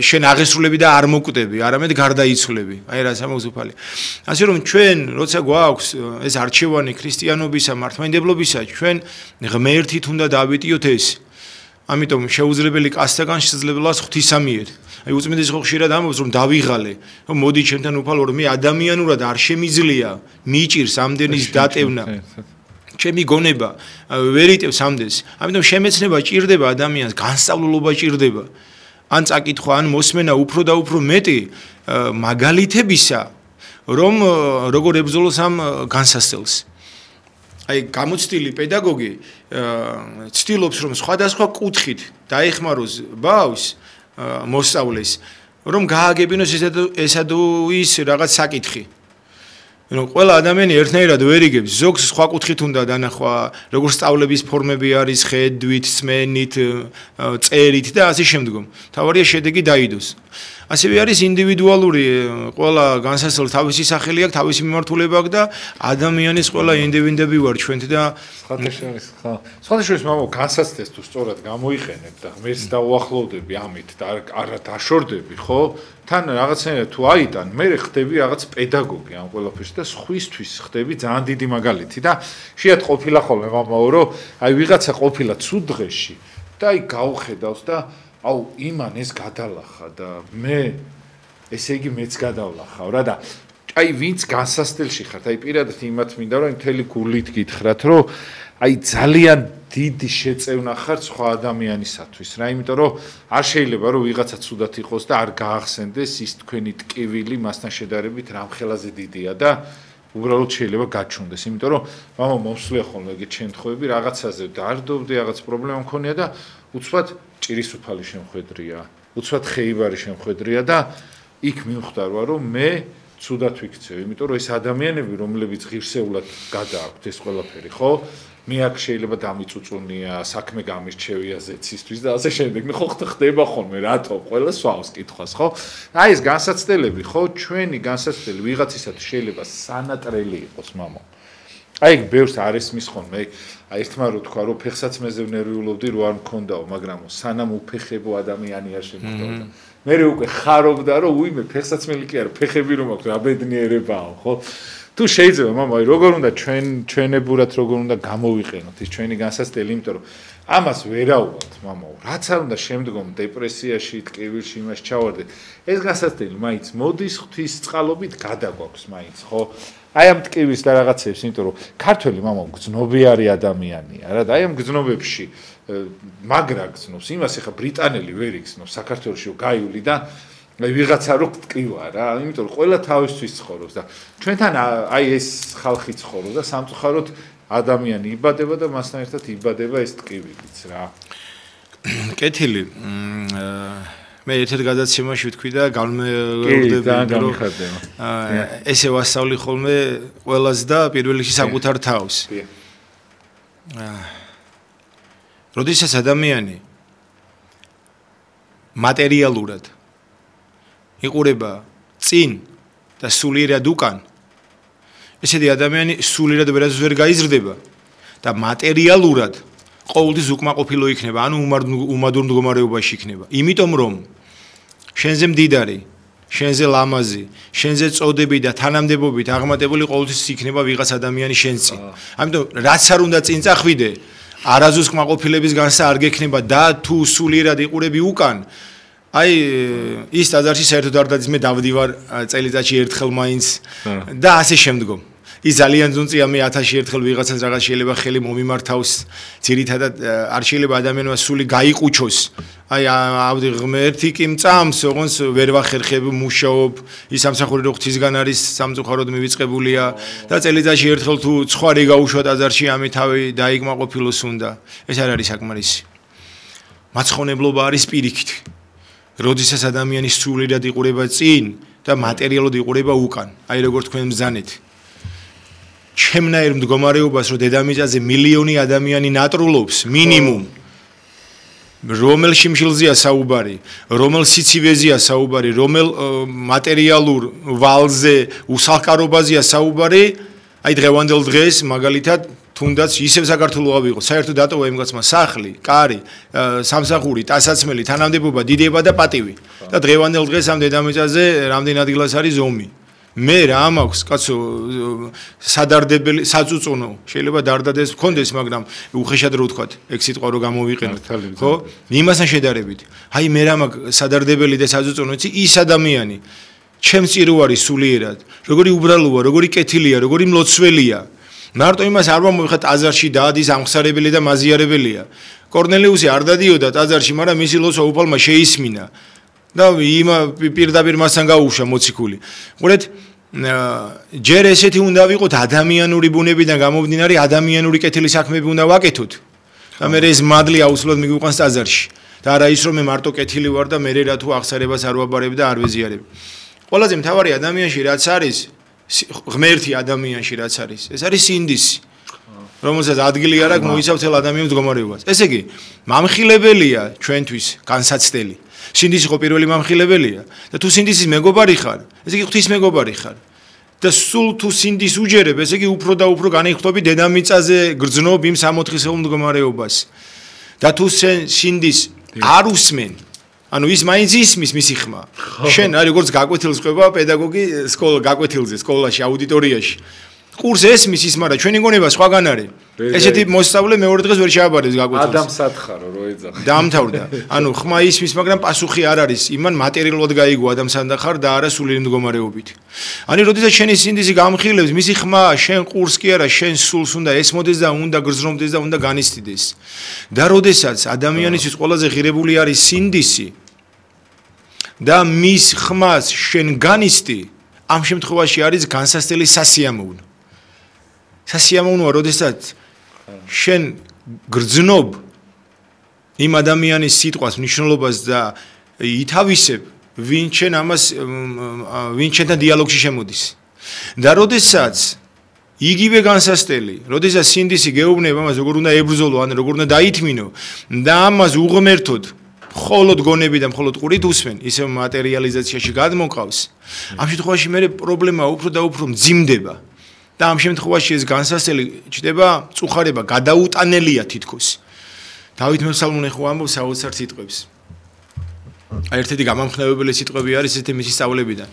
შენ აღესრულები და არ მოგკვდები, არამედ გარდაიცვლები. აი რა სამოზუფალი. ასე რომ ჩვენ, როცა გვაქვს ეს არჩევანი ქრისტიანობისა, მართლმადიდებლობისა, ჩვენ ღმერთით უნდა დავიტიოთ ეს. ამიტომ შეუძლებელი კაცთაგან შესაძლებლად ღვთისამიერ. აი უწმინდეს ხო ხშირად ამბობს რომ დავიღალე, რომ მოდი ჩემთან უფალო რომ მე ადამიანურად არ შემიძლია მიჭირს ამდენის დატევნა. ჩემი გონება ვერ იტევს ამდენს. ამიტომ შემეცნება ჭირდება ადამიანს, განსწავლულობა ჭირდება. ან წაკითხვა, ან მოსმენა უფრო და უფრო მეტი მაგალითებისა, რომ როგორ ებრძოლოს ამ განსასწელს. აი გამოცდილი პედაგოგი ცდილობს რომ სხვადასხვა კუთხით დაეხმაროს ბავშვს მოსწავლეს, რომ გააგებინოს ესა თუ ის რაღაც საკითხი. ნუ ყველა ადამიანი ერთნაირად ვერ იგებს, ზოგს სხვა კუთხით უნდა დანახვა, როგორ სწავლების ფორმები არის ხედვით, სმენით, წერით და ასე შემდგომ. თავარია შედეგი დაიდოს. ასევე არის ინდივიდუალური, ყველა განსასწრებელს თავისი სახელი აქვს, თავისი მიმართულება აქვს და ადამიანის ყველა ინდივიდები ვარ ჩვენ და სხვადასხვა მამო განსასწრებს თუ სწორად გამოიყენებ და ღმერთს დაუახლოვდები ამით და არა დაშორდები, ხო? თან რაღაცნაირად თუ აიტან, მე ხდები რაღაც პედაგოგი ამ ყველაფერში და სხვისთვის ხდები ძალიან დიდი მაგალითი და შეათ ყოფილა ხოლმე მამაო, რომ აი ვიღაცა ყოფილა ცუდ დღეში და აი გაუხედავს და აუ იმან ეს გადალახა და მე ესე იგი მეც გადავლახავ რა და აი ვინც განსასწრელში ხართ აი პირადად იმათ მინდა რომ მთელი გულით გითხრათ რომ აი ძალიან დიდი შეწევნა ხართ სხვა ადამიანისათვის რა იმიტომ რომ არ შეიძლება რომ ვიღაცა ცუდად იყოს და არ გაახსენდეს ის თქვენი ტკივილი მასთან შედარებით რამხელაზე დიდია და უბრალოდ შეიძლება გაჩუნდეს იმიტომ რომ მამა მომსვლია ხოლმე ეგეთ შემთხვევები რაღაცაზე დარდობდი რაღაც პრობლემა მქონია და უცბად ჭირისუფალი შემხედრია უცბად ხეიბარი შემხედრია და იქ მივხვდარვა რომ მე ცუდად ვიქცევ იმიტომ რომ ეს ადამიანები რომლებიც ღირსეულად გადააქვთ ეს ყველაფერი ხო მე აქ შეიძლება დამიწუწუნია საქმე გამირჩევია ზეცისთვის და ასე შემდეგ ხო ხდება ხოლმე რატო ყველა სვავს კითხვას ხო აი ეს განსაცდელები ხო ჩვენი განსაცდელი ვიღაცისათვის შეიძლება სანატრელი იყოს მამო აი ბევრს არ ესმის ხოლმე აი ერთმა რო თქვა რომ ფეხსაც მეზე ნერვიულობდი რო არ მქონდაო მაგრამ სანამ უფეხებო ადამიანი არ შემოხდა მე უკვე ხარობდა რომ უიმე ფეხსაც მელი კი არა ფეხები რომ აქვს რა ბედნიერებაო ხო თუ შეიძლება მამა აი როგორ უნდა ჩვენებურად როგორ უნდა გამოვიყენოთ ის ჩვენი განსაცდელი იმიტომ რომ ამას ვერაუბრალთ მამაო რაც არ უნდა შემდგომ დეპრესიაში ტკივილში იმას ჩავარდეთ ეს განსაცდელი მაინც მოდის ღვთის წყალობით გადაგვაქვს მაინც ხო აი ამ ტკივილს და რაღაცებს იმიტომ რომ ქართველი მამა გრძნობიარი ადამიანია რა და აი ამ გრძნობებში მაგრა გრძნობს იმას ეხა ბრიტანელი ვერ იგრძნობს საქართველოში გაიული და აი ვიღაცა რო ტკივა რა იმიტომ რომ ყველა თავისთვის ცხოვრობს და ჩვენთან აი ეს ხალხი ცხოვრობს და სამწუხაროდ ადამიანი იბადება და მასთან ერთად იბადება ეს ტკივილიც რა კეთილი მე ერთ გადაცემაში ვთქვი და გამმეორდები რომ ესე ვასწავლი ხოლმე ყველას და პირველ რიგში საკუთარ თავს როდესაც ადამიანი მატერიალურად იყურება წინ და სულიერად უკან ესეთი ადამიანი სულიერად ვერასდროს ვერ გაიზრდება და მატერიალურად ყოველთვის უკმაყოფილო იქნება ანუ უმადურ მდგომარეობაში იქნება იმიტომ რომ შენზე მდიდარი შენზე ლამაზი შენზე წოდები და თანამდებობით აღმატებული ყოველთვის იქნება ვიღაც ადამიანი შენს წინ ამიტომ რაც არ უნდა წინ წახვიდე არაზუსტ კმაყოფილების განსა არ გექნება და თუ სულიერად იყურები უკან აი ის ტაძარში საერთოდ არ დადის მე დავდივარ წელიწადში ერთხელ მაინც და ასე შემდგომ ის ძალიან ძუნწია მე 1000-ში ერთხელ ვიღაცას რაღაც შეიძლება ხელი მომიმართავს ძირითადად არ შეიძლება ადამიანმა სული გაიყუჩოს აი ავდი ღმერთი კი მწამს ოღონდ ვერ ვახერხებ მუშაობ ის სამსახური რო ღვთისგან არის სამწუხაროდ მივიწყებულია და წელიწადში ერთხელ თუ ცხარი გაუშვა ტაძარში ამი თავი დაიკმაყოფილოს უნდა ეს არ არის საკმარისი მაცხოვნებლობა არის პირიქით როდესაც ადამიანი სულიერად იყურება წინ და მატერიალურად იყურება უკან აი როგორ თქვენ მბრძანეთ ჩემნაირ მდგომარეობას რომ დედამიწაზე მილიონი ადამიანი ნატრულობს მინიმუმ რომელ შიმშილზეა საუბარი რომელ სიცივეზეა საუბარი რომელ მატერიალურ ვალზე უსახკარობაზეა საუბარი აი დღევანდელ დღეს მაგალითად თუნდაც ისევ საქართველოს ავიღო, საერთოდ დატოვა იმ კაცმა სახლი, კარი, სამსახური, ტანსაცმელი, თანამდებობა, დიდება და პატივი. და დღევანდელ დღეს ამ დედამიწაზე რამდენ ადგილას არის ომი. მე რა მაქვს, კაცო, სადარდებელი, საწუწუნო, შეიძლება დარდადეს მქონდეს, მაგრამ უხეშად რო ვთქვათ, ეგ სიტყვა რო გამოვიყენოთ, ხო? იმასთან შედარებით. აი მე რა მაქვს სადარდებელი და საწუწუნო, იცი, ის ადამიანი ჩემს წირო არის სულიერად, როგორი უბრალოა, როგორი კეთილია, როგორი მლოცველია. მარტო იმას არ მომიხარ ტაძარში დაადის ამხსარებელი და მაზიარებელია. კორნელიუსი არ დადიოდა ტაძარში, მაგრამ მისი ლოცვა უფალმა შეისმინა. და იმა პირდაპირ მასთან გაუშვა მოციქული. ყურეთ, ჯერ ესეთი უნდა ვიყოთ ადამიანური ბუნებიდან გამომდინარე, ადამიანური კეთილი საქმეები უნდა ვაკეთოთ. და მე ეს მადლი აუცილებლად მიგვიყვანს ტაძარში. და არა ის რომ მე მარტო კეთილი ვარ და მე რა თუ აღსარებას არ ვაბარებ და არ ვეზიარებ. ყველაზე მთავარი ადამიანში რაც არის, ღმერთი ადამიანში რაც არის, ეს არის სინდისი. რომელსაც ადგილი არ აქვს მოიცავს თელ ადამიანის მდგომარეობას. ესე იგი, მამხილებელია ჩვენთვის განსაცდელი. სინდისი ხო პირველი მამხილებელია და თუ სინდისის მეგობარი ხარ, ესე იგი ღვთის მეგობარი ხარ. და სულ თუ სინდის უჯერებ, ესე იგი უფრო და უფრო განიხტობი დედამიწაზე გრძნობ იმ სამოთხისეულ მდგომარეობას. და თუ სინდის არ უსმენ, ანუ ის მაინც ისმის მისი ხმა. შენ არის როგორც გაკვეთილს ყვება პედაგოგი გაკვეთილზე, სკოლაში, აუდიტორიაში. კურს ესმის ის, მაგრამ ჩვენი გონება სხვაგან არის. ესეთი მოსწავლე მეორე დღეს ვერ შეაბარებს გაკვეთილს. ადამ სათხარო რო ეძახა. დაამთავრდა. ანუ ხმა ისმის, მაგრამ პასუხი არ არის. იმან მატერიალურად გაიგო ადამს სანდახარ და არა სულიერი მდგომარეობით. ანუ როდესაც შენი სინდისი გამხილებს, მისი ხმა შენ ყურს კი არა, შენ სულს უნდა ესმოდეს და უნდა გრძნობდეს და უნდა განიცდიდეს. და როდესაც ადამიანისთვის ყველაზე ღირებული არის სინდისი და მის ხმას შენ განიცდი, ამ შემთხვევაში არის განსასწრელი სასიამოვნო. სასიამოვნოა, როდესაც შენ გრძნობ იმ ადამიანის სიტყვას, მნიშვნელობას და ითავისებ, ვინ შენთან დიალოგში შემოდის. და როდესაც იგივე განსასწრელი, როდესაც სინდისი გეუბნება მას, როგორ უნდა ებრძოლო, ან როგორ უნდა დაითმინო და ამას უღმერთოდ მხოლოდ გონები და მხოლოდ ყურით უსმენ, ისევ მატერიალიზაციაში გადმოყავს. ამ შემთხვევაში მე პრობლემა უფრო და უფრო მძიმდება. და ამ შემთხვევაში ეს განსასწრელი ჩდება წუხარება, გადაუტანელია თითქოს. დავით მესალმონე ხო ამბობს საოცარ სიტყვებს. ერთ-ერთი გამამხნევებელი სიტყვები არის ესეთი მისი სწავლებიდან.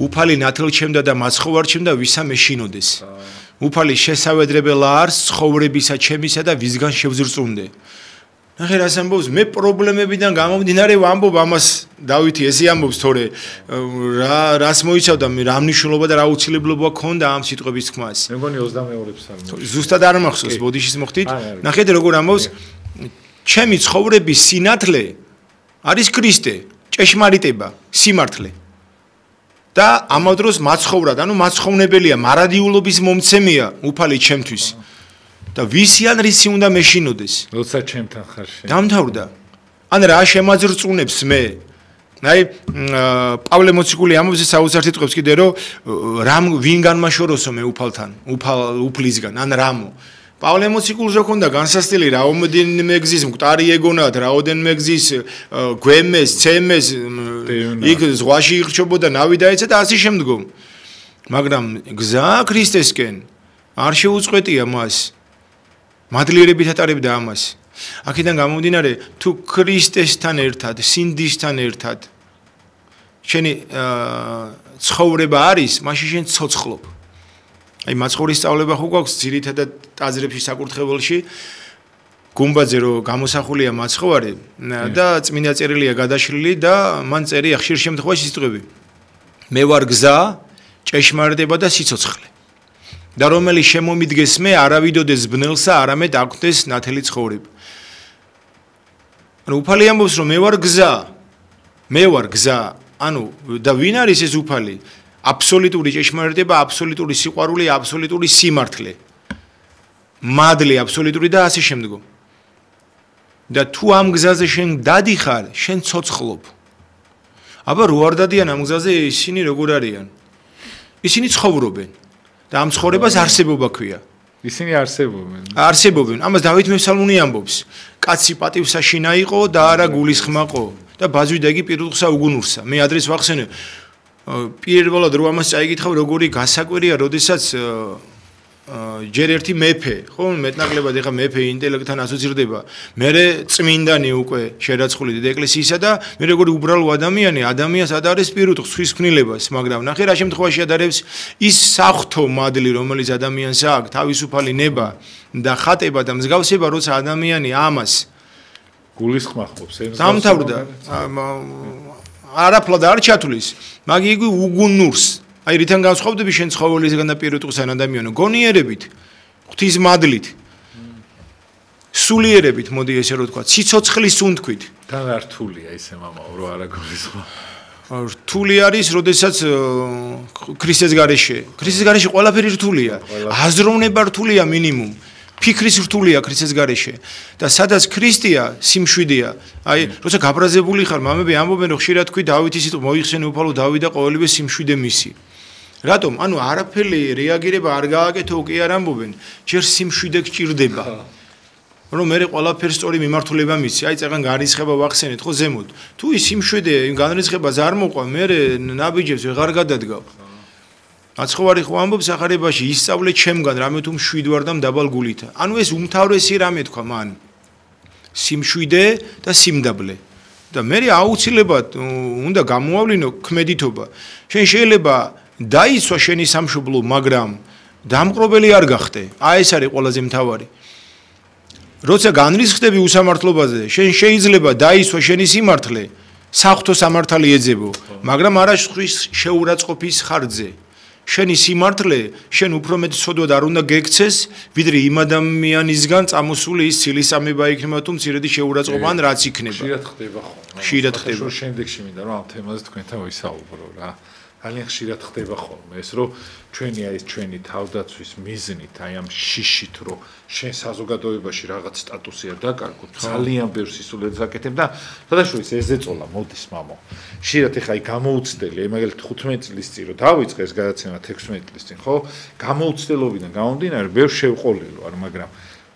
უფალი ნათელჩემდა და მაცხოვარჩემდა ვისა მეშინოდეს. უფალი შესავედრებელა არს ცხოვრებისა ჩემისა და ვისგან შევზრწუნდე. ნახე რას ამბობს, მე პრობლემებიდან გამომდინარე ვამბობ ამას დავითი ესე ამბობს, თორე რას მოიცავდა, რა მნიშვნელობა და რა აუცილებლობა ჰქონდა ამ სიტყვების თქმას. მე მგონი 22 ფსალმი. ზუსტად არ მახსოვს, ბოდიშის მოხდით. ნახეთ როგორ ამბობს, ჩემი ცხოვრების სინათლე არის ქრისტე, ჭეშმარიტება, სიმართლე. და ამავ დროს მაცხოვრად, ანუ მაცხოვრებელია, მარადიულობის მომცემია უფალი ჩემთვის. და ვისიან რისი უნდა მეშინოდეს. როცა ჩემთან ხარ შენ. დამთავრდა. ან რა შემაძრწუნებს მე. აი პავლე მოციქული ამბობს საოცარ სიტყვებს კიდე რომ რამ ვინ განმაშოროსო მე უფალთან, უფლისგან, ან რამო. პავლე მოციქულს რო ქონდა განსასწრელი რაოდენიმე გზის მკვდარი ეგონათ, რაოდენიმე გზის გვემეს, ცემეს, იქ ზღვაში ირჩებოდა, ნავი დაეცა და ასე შემდგომ. მაგრამ გზა ქრისტესკენ არ შეუწყვეტია მას. მადლიერებით ატარებდა ამას. აქედან გამომდინარე, თუ ქრისტესთან ერთად, სინდისთან ერთად შენი ცხოვრება არის, მაშინ შენ ცოცხლობ. აი მაცხოვრის სწავლება ხო გვაქვს ძირითადად ტაძრებში საკურთხეველში, გუმბაძე რო გამოსახულია მაცხოვარი და წმინდა წერილია გადაშლილი და მან წერია ხშირ შემთხვევაში სიტყვები. მე ვარ გზა, ჭეშმარიტება და სიცოცხლე. და რომელიც შემომიდგეს მე არავიდოდეს ბნელსა, არამედ აქვთ ნათელი ცხოვრება. ანუ უფალი ამბობს რომ მე ვარ გზა, ანუ და ვინ არის ეს უფალი? აბსოლუტური ჭეშმარიტება, აბსოლუტური სიყვარული, აბსოლუტური სიმართლე. მადლი აბსოლუტური და ასე შემდგომ. და თუ ამ გზაზე შენ დადიხარ, შენ ცოცხლობ. აბა რო არ დადიან ამ გზაზე, ისინი როგორ არიან? ისინი ცხოვრობენ. და ამ ცხოვრებას არსებობა ქვია. ისინი არსებობენ. არსებობენ. ამას დავით მესალმონე ამბობს. კაცი პატივსაშინა იყო და არა გულისხმაყო და ბაძვიდა იგი პირუტყვსა უგუნურსა. მე ადრეს ვახსენე პირველად რომ ამას წაიკითხავ, როგორი გასაკვირია, როდესაც ჯერ ერთი მეფე, ხო, მეტნაკლებად ეხა მეფე ინტელექტთან ასოცირდება. მერე წმინდანი უკვე შერაცხული დიდი ეკლესიისა და მე როგორი უბრალო ადამიანი, ადამიანს ადარებს პირუტყვს, ხვის ქმნილებას, მაგრამ ნახე რა შემთხვევაში ადარებს ის საფრთხო მადლი, რომელიც ადამიანს აქვს, თავისუფალი ნება და ხატება და მსგავსება, როცა ადამიანი ამას გულისხმობს, დამთავრდა. არაფლად არ ჩათulis, მაგ იგი უგუნურს აი რითან განსხვავდები შენ ცხოველისგან და პირუტყვისგან ადამიანო გონიერებით ღვთის მადლით სულიერებით მოდი ესე რომ თქვა ციცოცხლის უნთქვით თან რთულია ისე მამაო რო არა გულისხმო რთული არის როდესაც ქრისტეს გარეშე ყველაფერი რთულია აზროვნება რთულია მინიმუმ ფიქრის რთულია ქრისტეს გარეშე და სადაც ქრისტეა სიმშვიდეა აი როცა გაბრაზებული ხარ მამები ამბობენ რომ ხშირად თქვი დავითის სიტყვა მოიხსენე უფალო დავით და ყოველივე სიმშვიდე მისი რატომ ანუ არაფერი რეაგირება არ გააკეთო კი არ ამბობენ ჯერ სიმშვიდე გჭირდება რომ მე ყველაფერს სწორი მიმართულება მიცი აი წეგან განრისხება ვახსენეთ ხო ზემოთ თუ ის სიმშვიდე იმ განრისხებას არ მოყვა მე ნაბიჯებს ვეღარ გადადგავ აცხოვარი ხო ამბობს ახარებაში ისწავლე ჩემგან რამე თუ მშვიდ ვარ და მდაბალ გულით ანუ ეს უმთავრესი რამე თქვა მან სიმშვიდე და სიმდაბლე და მე აუცილებლად უნდა გამოავლინო ქმედითობა შენ შეიძლება დაიცვა შენი სამშობლო მაგრამ დამყრობელი არ გახდე აი ეს არის ყველაზე მთავარი როცა განრისხდები უსამართლობაზე შენ შეიძლება დაიცვა შენი სიმართლე საფრთხო სამართალი ეძებო მაგრამ არა შეურაცხყოფის ხარჯზე შენი სიმართლე შენ უფრო მეტ სოდოდ არ უნდა გექცეს ვიდრე იმ ადამიანისგან წამოსული ის ცილისამება იქნება თუ მცირედი შეურაცხყოფა ან რაც იქნება ხშირად ხდება შემდეგში მინდა რომ ამ თემაზე თქვენთან ვისაუბრო რა ძალიან ხშირად ხდება ხოლმე ეს რომ ჩვენი თავდაცვის მიზნით აი ამ შიშით რომ შენ საზოგადოებაში რაღაც სტატუსი არ დაკარგო ძალიან ბევრ სისულელს აკეთებ და სადაშორის ეზეწოლა მოდის მამო ხშირად ეხა აი გამოუცდელი აი მაგალითად 15 წლის წინ რომ დავიწყე ეს გადაცემა 16 წლის წინ ხო გამოუცდელობიდან გამომდინარე ბევრ შევყოლილო არ მაგრამ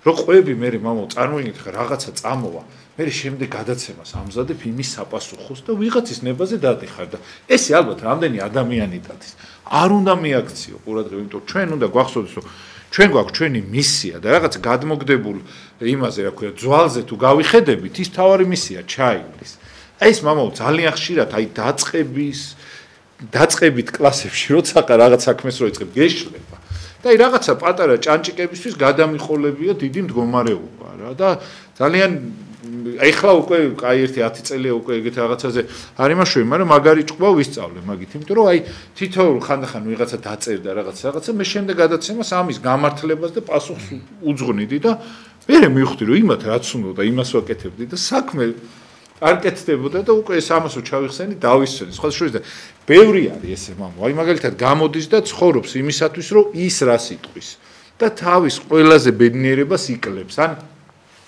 რო ყვები მე მამო წარმოიდგინეთ ხა რაღაცა წამოვა მე შემდეგ გადაცემას ამზადებ იმის საპასუხოს და ვიღაცის ნებაზე დადიხარ და ესე ალბათ რამდენი ადამიანი დადის არ უნდა მიაქციო ყურადღება იმიტომ ჩვენ უნდა გვახსოვდეს რომ ჩვენ გვაქვს ჩვენი მისია და რაღაც გადმოგდებულ იმაზე რა ქვია ძვალზე თუ გავიხედებით ის თავარი მისია ჩაივლის აი ეს მამაო ძალიან ხშირად აი დაწყებით კლასებში როცა რაღაც საქმეს რო იწყებ გეშლება და აი რაღაცა პატარა ჭანჭიკებისთვის გადამიხოლებია დიდი მდგომარეობა რა და ძალიან ეხლა უკვე აი ერთი 10 წელია უკვე ეგეთ რაღაცაზე არ იმაშვები, მაგრამ მაგარი ჭკვა ვისწავლე მაგით, იმიტომ რომ აი თითოეულ ხანდახან ვიღაცა დაწერდა რაღაცა მე შემდეგ გადაცემას ამის გამართლებას და პასუხს უძღვნიდი და მე მივხვდი რომ იმათ რაც უნდა და იმას ვაკეთებდი და საქმე არ კეთდებოდა და უკვე ეს ამასო ჩავიხსენი დავისვენი სხვა შეიძლება ბევრი არის ესე მამო აი მაგალითად გამოდის და ცხოვრობს იმისათვის რომ ის რას იტყვის და თავის ყველაზე ბედნიერებას იკლებს ან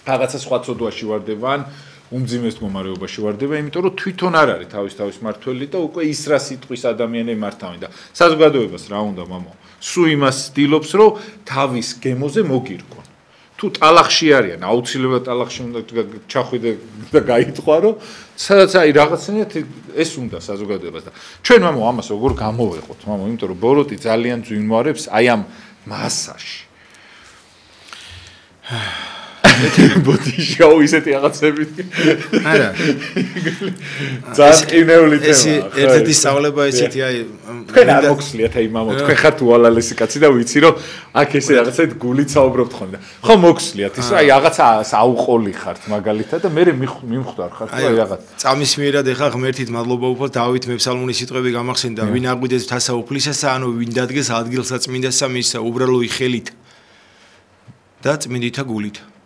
რაღაცა სხვა ცოდვაში ვარდება ან უმძიმეს მდგომარეობაში ვარდება, იმიტომ რომ თვითონ არ არის თავის მართველი და უკვე ის რა სიტყვის ადამიანები მართავენ და საზოგადოებას რა უნდა მამო. სულ იმას ცდილობს, რომ თავის გემოზე მოგირკვონ. თუ ტალახში არიან, აუცილებლად ტალახში უნდა ჩახვიდე და გაიტყვა, რომ სადაც აი რაღაცნაირად ეს უნდა საზოგადოებას და ჩვენ მამო ამას როგორ გამოვეყოთ, მამო, იმიტომ რომ ბოროტი ძალიან ძვინვარებს აი ამ მასაში. ბოდიშაუ ისეთი რაღაცები. არა. ძალიან ყინეული თემა. ეს ერთ-ერთი სწავლება ისეთი აი თქვენ არ მოგხსლიათ აი მამო, თქვენ ხართ უალალესი კაცი და ვიცი რომ აქ ესე რაღაცეთ გულით საუბრობთ ხოლმე. ხო მოგხსლიათ ის აი რაღაცა აუყოლი ხართ მაგალითად და მე მიმხვდარ ხართ აი რაღაც. წამის მიერად ეხა ღმერთით მადლობა უფალ დავით მეფსალმონის სიტყვები გამახსენდა ვინ აგვიდეს თასა უფლისასა ანუ ვინ დადგეს ადგილსა წმინდასა მისსა უბრალოი ხელით და წმინდითა გულით.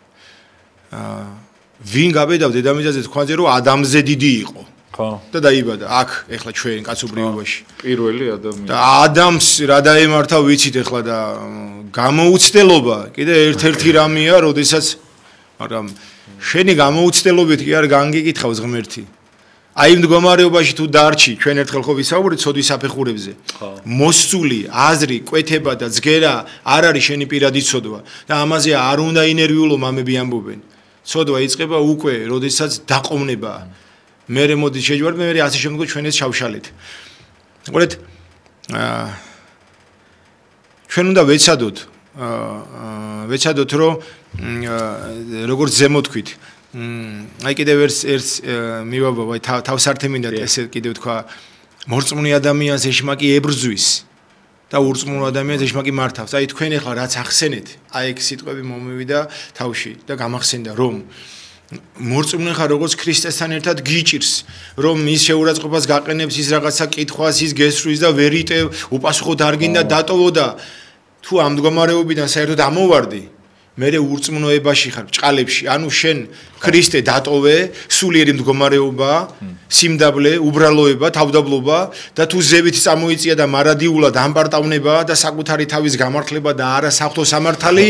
ვინ გაბედავ დედამიწაზე თქვენზე რომ ადამიანზე დიდი იყო ხო და დაიბადა აქ ეხლა ჩვენ კაცობრიობაში პირველი ადამიანი და ადამიანს რა დაემართა ვიცით ეხლა და გამოუცდელობა კიდე ერთ-ერთი რამეა როდესაც მაგრამ შენი გამოუცდელობით კი არ განგიკითხავს ღმერთი აი მდგომარეობაში თუ დარჩი ჩვენ ერთხელ ხო ვისაუბრეთ ცოდვის საფეხურებზე მოსწული აზრი კვეთება და ძგერა არ არის შენი პირადი ცოდვა და ამაზე არ უნდა ინერვიულო მამები ამბობენ ცოდვა იწყება უკვე, როდესაც დაყოვნება. მე მოდი შეჯვარდ, მე ასე შემდგომ ჩვენ ეს შავშალეთ. ყურეთ, ჩვენ უნდა ვეცადოთ ვეცადოთ რომ როგორც ზემო თქვით აი კიდევ ერთ მივაბა ვაი თავსართი მინდა ესე კიდევ თქვა მორწმუნე ადამიანს ეშმაკი ებრძვის და ურწმუნო ადამიანს ეშმაკი მართავს აი თქვენ ახლა რაც ახსენეთ აი ეგ სიტყვები მომივიდა თავში და გამახსენდა რომ მორწმუნე ხარ როგორც ქრისტესთან ერთად გიჭირს რომ ის შეურაცხყოფას გაყენებს ის რაღაცა კითხვას ის გესვრის და ვერ იტევ უპასუხოდ არ გინდა დატოვო და თუ ამ მდგომარეობიდან საერთოდ ამოვარდი მე ურწმუნოებაში ხარ ბჭყალებში ანუ შენ ქრისტე დატოვე სულიერი მდგომარეობა სიმდაბლე უბრალოება თავდაბლობა და თუ ზევით წამოიწია და მარადიულად ამპარტავნება და საკუთარი თავის გამართლება და არა საფრთხო სამართალი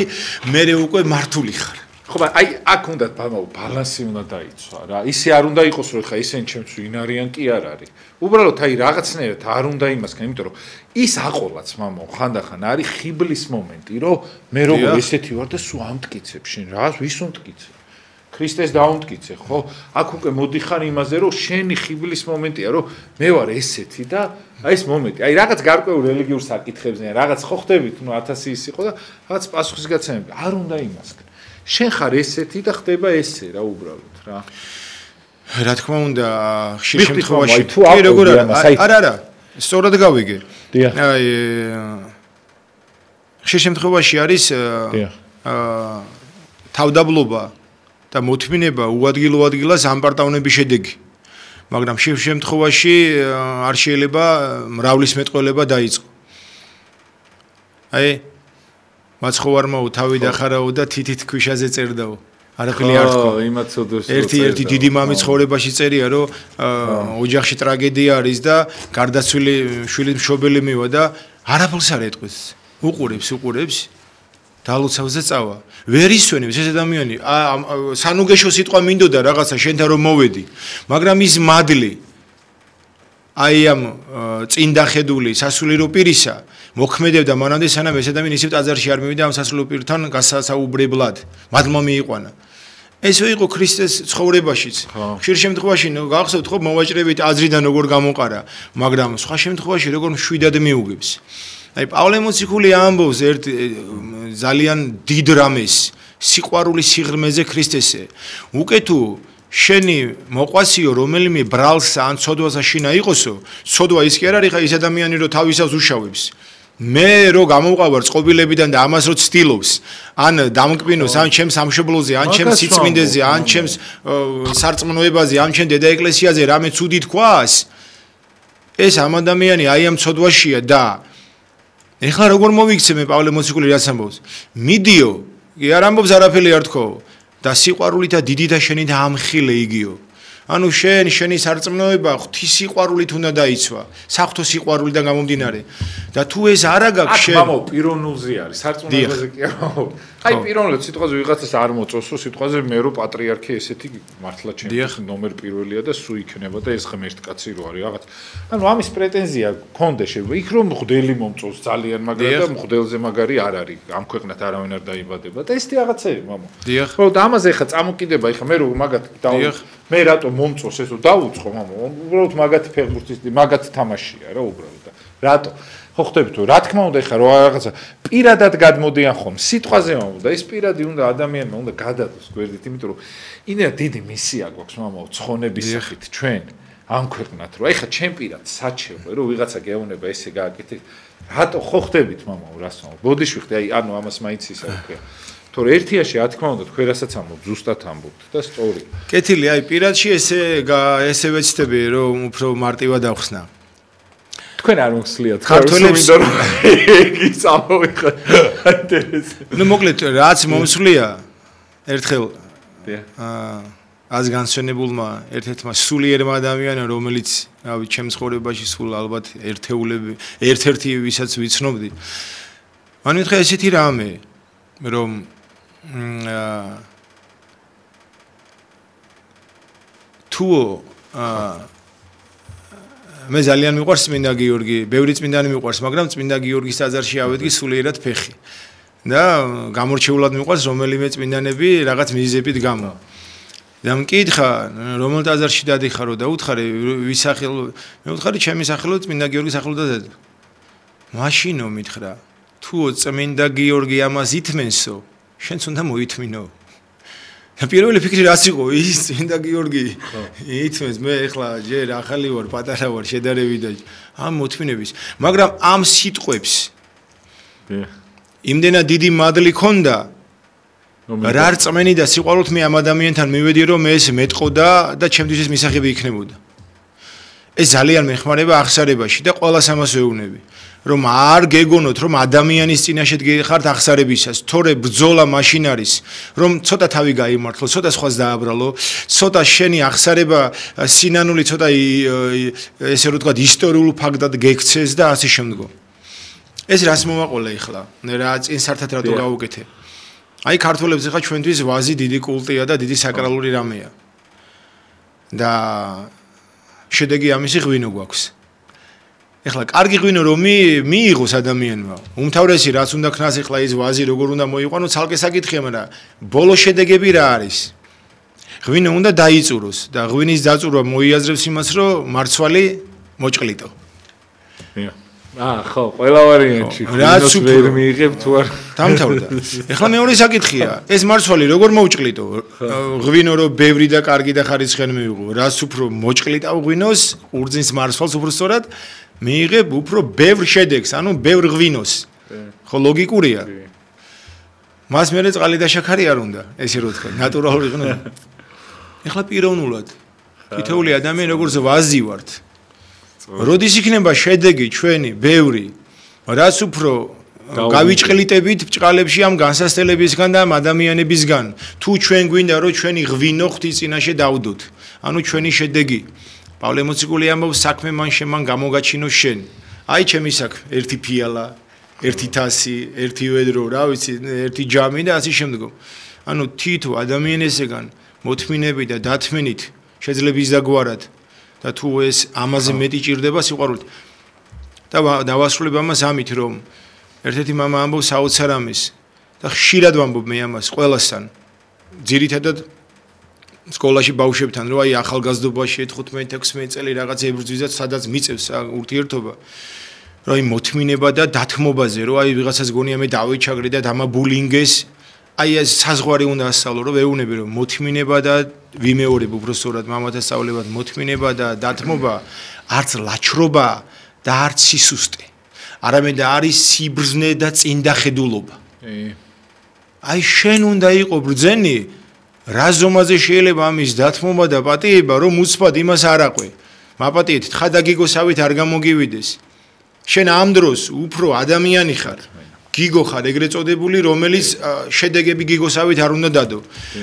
მე უკვე მართული ხარ ხო აი აქ უნდა ბალანსი უნდა დაიცვა რა ისე არ უნდა იყოს რომ ხა ისინი ჩემს ვინ არიან კი არ არის უბრალოდ აი რაღაცნაირად არ უნდა იმასგან იმიტომ რომ ის აყოლაც მამო ხანდახან არის ხიბლის მომენტი რომ მე როგორ ესეთი ვარ და სულ ამტკიცებ შენ რა ვის უმტკიცებ ქრისტეს დაუმტკიცე ხო აქ უკვე მოდიხარ იმაზე რომ შენი ხიბლის მომენტია რომ მე ვარ ესეთი და აი ეს მომენტი აი რაღაც გარკვეულ რელიგიურ საკითხებზე რაღაც ხო ხდებით ნუ 1000 ის იყო და რაღაც პასუხისგაცემები არ უნდა იმასგან შენ ხარ ესეთი და ხდება ესე რა უბრალოდ რა რა თქმა უნდა ხშირ შემთხვევაში კი როგორ არა სწორად გავიგე აი ხშირ შემთხვევაში არის თავდაბლობა და მოთმინება უადგილო ადგილას ამპარტავნების შედეგი მაგრამ ხშირ შემთხვევაში არ შეიძლება მრავლის მეტყველება დაიწყო აი მაცხოვარმაო თავი დახარაო და თითით ქვიშაზე წერდაო არაფერი არ თქო იმაც ოდოს ერთი დიდი მამი ცხოვრებაში წერია რომ ოჯახში ტრაგედია არის და გარდაცვლილი შვილის მშობელი მივა და არაფერს არ ეტყვის უყურებს დალოცავს და წავა ვერ ისვენებს ეს ადამიანი სანუგეშო სიტყვა მინდოდა რაღაცა შენთან რომ მოვედი მაგრამ ის მადლი აი ამ წინდახედული სასულიერო პირისა მოქმედებდა მანამდე სანამ ეს ადამიანი ისევ ტაძარში არ მივიდა ამ სასულიერო პირთან გასაუბრებლად მადლმა მიიყვანა ესე იყო ქრისტეს ცხოვრებაშიც ხშირ შემთხვევაში გახსოვთ ხო მოვაჭრებით აზრიდან როგორ გამოყარა მაგრამ სხვა შემთხვევაში როგორ მშვიდად მიუგებს აი პავლე მოციქული ამბობს ერთ ძალიან დიდ რამეს სიყვარულის სიღრმეზე ქრისტესე უკვე თუ შენი მოყვასიო რომელიმე ბრალს ან ცოდვასა შინა იყოსო ცოდვა ის კი არ არის ხა ის ადამიანი რომ თავისას უშავებს მე რო გამოვყავარ წყობილებიდან და ამას რო ცდილობს ან დამკბინოს ან ჩემს სამშობლოზე ან ჩემს სიწმინდეზე ან ჩემს სარწმუნოებაზე ან ჩემ დედა ეკლესიაზე რამე ცუდი თქვას ეს ამ ადამიანი აი ამ ცოდვაშია და ეხლა როგორ მოვიქცე მე პავლე მოციქული რაც ამბობს მიდიო კი არ ამბობს არაფერი არ თქო და სიყვარულით და დიდი და შენი და ამხილე იგიო ანუ შენი სარწმუნოება ღვთის სიყვარულით უნდა დაიცვა საფრთხო სიყვარულიდან გამომდინარე და თუ ეს არა გაქვს შენ მამო პიროვნულზე არის სარწმუნოებაზე კი არ მამო აი პიროვნულად სიტყვაზე ვიღაცას არ მოწოს რომ სიტყვაზე მე რო პატრიარქი ესეთი მართლა ჩემთვის ნომერ პირველია და სულ იქნება და ეს ღმერთ კაცი რო არის რაღაც ანუ ამის პრეტენზია გქონდა შეიძლება იქ რომ მღვდელი მომწოს ძალიან მაგრამ და მღვდელზე მაგარი არ არის ამ ქვეყნად არავინ არ დაიბადება და ესეთი რაღაცები მამო ხო და ამაზე ხა წამოკიდება ხა მე რო მაგათ მე რატო მომწოს ესო დაუწყო მამო უბრალოდ მაგათი ფეხბურთის მაგათი თამაშია რა უბრალოდ და რატო ხო ხდები თუ რა თქმა უნდა ხა რა რაღაცა პირადად გადმოდიან ხომ სიტყვაზე მამო და ეს პირადი უნდა ადამიანმა უნდა გადადოს გვერდით იმიტომ რომ ინერა დიდი მისია გვაქვს მამო ცხონების სახით ჩვენ ამ ქვეყნად რომ ეხა ჩემ პირად საჩევ რომ ვიღაცა გეუბნება ესე გააკეთე რატო ხო ხდებით მამო რას მამო ბოდიში ხდი აი ანუ ამას მაინც ისა ვქია თორე ერთიაში რა თქმა უნდა თქვენ რასაც ამბობთ ზუსტად ამბობთ და სწორი კეთილი აი პირადში ესე ვეცდები რომ უფრო მარტივად ახსნა თქვენ არ მოგსლიათ ქართველებს მინდა რომ ის ამოვიხარ ინტერესები ნუ მოკლედ რაც მომსვლია ერთხელ ას განსვენებულმა ერთ-ერთმა სულიერმა ადამიანმა რომელიც რავი ჩემს ცხოვრებაში სულ ალბათ ერთ-ერთი ვისაც ვიცნობდი მან მითხრა ესეთი რამე რომ თუ მე ძალიან მიყვარს წმინდა გიორგი, ბევრი წმინდანი მიყვარს, მაგრამ წმინდა გიორგის ტაძარში ავედი სულიერად ფეხი. და გამორჩეულად მიყვარს რომელიმე წმინდანები რაღაც მიზეზებით გამო. და მკითხა, რომელ ტაძარში დადიხარო და უთხარი ვის სახელო, მე უთხარი ჩემი სახელო წმინდა გიორგის სახელო და მაშინო მითხრა. თუ წმინდა გიორგი ამას ითმენსო, შენც უნდა მოითმინო. პირველი ფიქრი რაც იყო ის წმინდა გიორგი ითმენს მე ეხლა ჯერ ახალი ვარ, პატარა ვარ, შედარებით და ამ მოთმინების, მაგრამ ამ სიტყვებს იმდენად დიდი მადლი ქონდა რა რწმენი და სიყვარულით მე ამ ადამიანთან მივედი რომ ეს მეტყოდა და ჩემთვის ეს მისაღები იქნებოდა. ეს ძალიან მეხმარება აღსარებაში და ყველას ამას ვეუბნები. რომ არ გეგონოთ რომ ადამიანის წინაშე დგეხართ აღსარებისას, თორე ბრძოლა მაშინ არის, რომ ცოტა თავი გაიმართლო, ცოტა სხვას დააბრალო, ცოტა შენი აღსარება სინანული ცოტა ესე რომ ვთქვათ ისტორიულ ფაქტად გექცეს და ასე შემდგომ. ეს რას მომაყოლა ეხლა? რა წინსართად რატო გავუკეთე? აი ქართველებს ეხლა ჩვენთვის ვაზი დიდი კულტია და დიდი საკრალური რამეა. და შედეგი ამისი ღვინო გვაქვს. ეხლა კარგი ღვინო რომ მიიღოს ადამიანმა, უმთავრესი რაც უნდა ქნას ეხლა ის ვაზი როგორ უნდა მოიყვანო, ცალკე საკითხია, მაგრამ ბოლო შედეგები რა არის? ღვინო უნდა დაიწუროს და ღვინის დაწურვა მოიაზრებს იმას, რომ მარცვალი მოჭყლიტო. ხო, ყველა ვარიანტში ღვინოს ვერ მიიღებ თუ არ დამთავრდა. ეხლა მეორე საკითხია, ეს მარცვალი როგორ მოუჭყლიტო? ღვინო რომ ბევრი და კარგი და ხარისხიანი მიიღო, რაც უფრო მოჭყლიტავ ღვინოს, ურძნის მარცვალს უფრო სწორად მიიღებ უფრო ბევრ შედეგს, ანუ ბევრ ღვინოს. ხო, ლოგიკურია. მას მერე წყალი და შაქარი არ უნდა, ესე რო ვთქვა, ნატურალური ღვინო. ეხლა პიროვნულად თითოეული ადამიანი როგორც ვაზი ვართ. როდის იქნება შედეგი ჩვენი ბევრი, რაც უფრო გავიჭყლიტებით ბჭყალებში ამ განსასწელებისგან და ამ ადამიანებისგან, თუ ჩვენ გვინდა რომ ჩვენი ღვინო ღვთის წინაშე დავდოთ, ანუ ჩვენი შედეგი. პავლე მოციქული ამბობს, საქმე მან გამოგაჩინო შენ. აი ჩემი საქმე, ერთი ფიალა, ერთი თასი, ერთი ვედრო, რა ვიცი, ერთი ჯამი და ასე შემდგომ. ანუ თითო ადამიანისგან მოთმინებით და დათმენით შეძლებს ისდაგვარად და თუ ეს ამაზე მეტი ჭირდება სიყვარულით. და დავასრულებ ამას ამით, რომ ერთ-ერთი მამა ამბობს საოცარამის და ხშირად ვამბობ მე ამას ყველასთან. ძირითადად სკოლაში ბავშვებთან, რომ აი ახალგაზრდობაში 15-16 წელი რაღაც ებრძვისას, სადაც მიწევს ურთიერთობა, რომ აი მოთმინება და დათმობაზე, რომ აი ვიღაცას გონია მე დავიჩაგრე და დამაბულინგეს, აი ეს საზღვარი უნდა ასწავლო, რომ ვეუბნები, რომ მოთმინება და ვიმეორებ უბრალოდ მამათა სწავლებად, მოთმინება და დათმობა არც ლაჩრობა და არც სისუსტე. არამედ არის სიბრძნე და წინდახედულობა. აი შენ უნდა იყო ბრძენი რა ზომაზე შეიძლება ამის დათმობა და პატიება, რომ უცბად იმას არ აყვე. მაპატიეთ, თხა გიგოსავით არ გამოგივიდეს. შენ ამ დროს უფრო ადამიანი ხარ. გიგო ხარ ეგრეთ წოდებული, რომელიც შედეგები გიგოსავით არ უნდა დადო.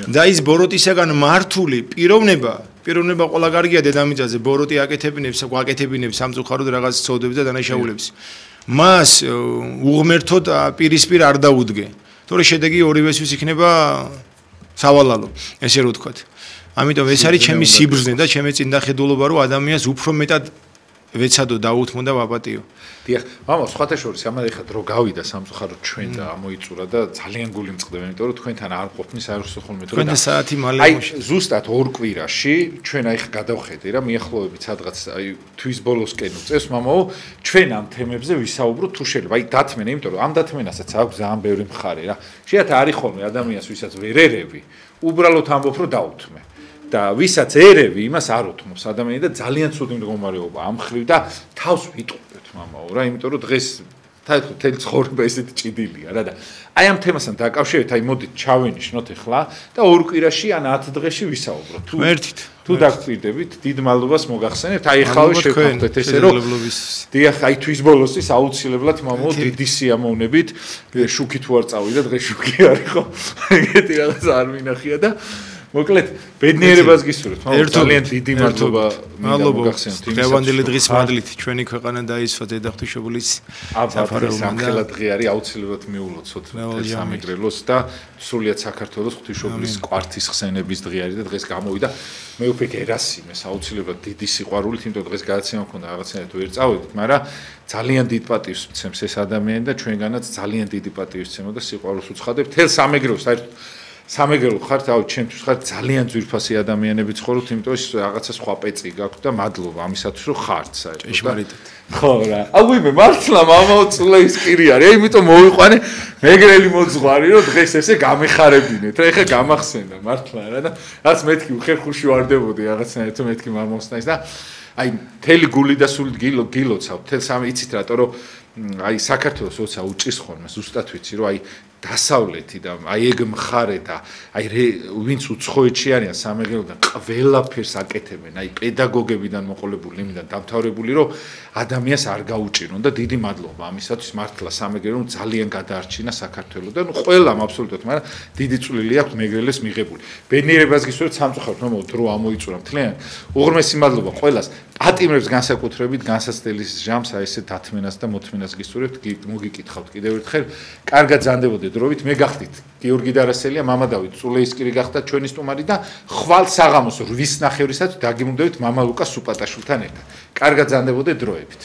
და ის ბოროტისაგან მართული პიროვნება ყველა კარგია დედამიწაზე, ბოროტი აკეთებინებს, გვაკეთებინებს სამწუხაროდ რაღაც ცოდებს და დანაშაულებს. მას უღმერთოდ პირისპირ არ დაუდგე. თორე შედეგი ორივესთვის იქნება სავალალო, ესე რო ვთქვათ. ამიტომ ეს არის ჩემი სიბრძნე და ჩემი წინდახედულობა, რომ ადამიანს უფრო მეტად ვეცადო დაუთმო და ვაპატიო. დიახ, მამა, სხვათა შორის ამაზე ხა დრო გავიდა სამწუხაროდ ჩვენ და მოიწურა და ძალიან გული მწყდება, იმიტომ რომ თქვენთან არ ყოფნის აეროსო ხოლმე თორე თქვენთან საათი მალე აი ზუსტად ორ კვირაში ჩვენ აი ხა გადავხედე რა მიახლოებით სადღაც აი თვის ბოლოსკენ უწევს მამაო ჩვენ ამ თემებზე ვისაუბროთ თუ შეიძლება აი დათმენა, იმიტომ რომ ამ დათმენასაც აქვს ძალიან ბევრი მხარე რა. შეიძლება არის ხოლმე ადამიანს ვისაც ვერ ერევი, უბრალოდ ამბობ რომ დაუთმე. და ვისაც ერევი, იმას არ უთმობს ადამიანი და ძალიან ცუდი მდგომარეობა ამ ხრივ და თავს ვიტყუებთ მამაო რა, იმიტომ რომ დღეს თელი ცხოვრება ესეთი ჭიდილია რა და აი ამ თემასთან დაკავშირებით აი მოდით ჩავენიშნოთ ახლა და ორ კვირაში ან 10 დღეში ვისაუბროთ. თუ დაგწირდებით, დიდ მადლობას მოგახსენებთ. აი ახლა შევხვდეთ ესე რომ დიახ, აი თვის ბოლოსის აუცილებლად მამაო დიდი სიამოვნებით შუქი თუ არ წავიდა, დღეს შუქი არის ხო? ეგეთი რაღაც არ მინახია და მოკლედ ბედნიერებას გისურვებთ. ძალიან დიდი მადლობა მოგახსენებთ იმისათვის. დღევანდელი დღის მადლით ჩვენი ქვეყანა დაისვა დედა ღვთისმშობლის საფარველთან. ახლა დღე არის აუცილებლად მიულოცოთ სამეგრელოს და სრულიად საქართველოს ღვთისმშობლის კვართის ხსენების დღე არის და დღეს გამოვიდა. მე ვფიქრ ერასიმეს აუცილებლად დიდი სიყვარულით, იმიტომ დღეს გადაცემა მქონდა რაღაცნაირად ვერ წავედით, მაგრამ ძალიან დიდ პატივს მცემს ეს ადამიანი და ჩვენგანაც ძალიან დიდი პატივს მცემო და სიყვარულს უცხადებ თელ სამეგრელოს საერთოდ სამეგრელო ხართ, აუ ჩემთვის ხართ ძალიან ძვირფასი ადამიანები ცხოვრობთ, იმიტომ რომ რაღაცა სხვა პეწი გაქვთ და მადლობა ამისათვის რომ ხართ საერთოდ. ჭეშმარიტად. ხო რა. აუიმე მართლა მამაო წულეის პირი არის. იმიტომ მოვიყვანე მეგრელი მოძღვარი რომ დღეს ესე გამეხარებინეთ. რა ეხა გამახსენდა მართლა რა და რაც მეთქი ხერხურში ვარდებოდი რაღაცნაირად მეთქი მამოსნაის და აი მთელი გული და სული გილოცავ. თელ სამი იცით რატო რომ აი საქართველოს როცა უჭის ხოლმე ზუსტად ვიცი რომ აი დასავლეთი და აი ეგ მხარე და აი ვინც უცხოეთში არიან სამეგრელოდან ყველაფერს აკეთებენ აი პედაგოგებიდან მოყოლებული იმიდან დამთავრებული რომ ადამიანს არ გაუჭირონ და დიდი მადლობა ამისათვის მართლა სამეგრელომ ძალიან გადაარჩინა საქართველოს და ნუ ყველამ აბსოლუტურად მაგრამ დიდი წვლილი აქვს მეგრელებს მიღებული ბედნიერებას გისურვებთ სამწუხაროდ რომ დრო ამოიწურა მთლიანად უღრმესი მადლობა ყველას პატიმრებს განსაკუთრებით განსაცდელის ჟამს აი ესე დათმენას და მოთმენას გისურვებთ მოგიკითხავთ კიდევ ერთხელ კარგად ზანდებოდეთ დროებით მე გახდით გიორგი დარასელია მამა დავით წულეისკირი გახდა ჩვენი სტუმარი და ხვალ საღამოს 8 ნახევრისაც დაგიმუნდებით მამა ლუკა სუპატაშვილთან ერთად კარგად ზანდებოდეთ დროებით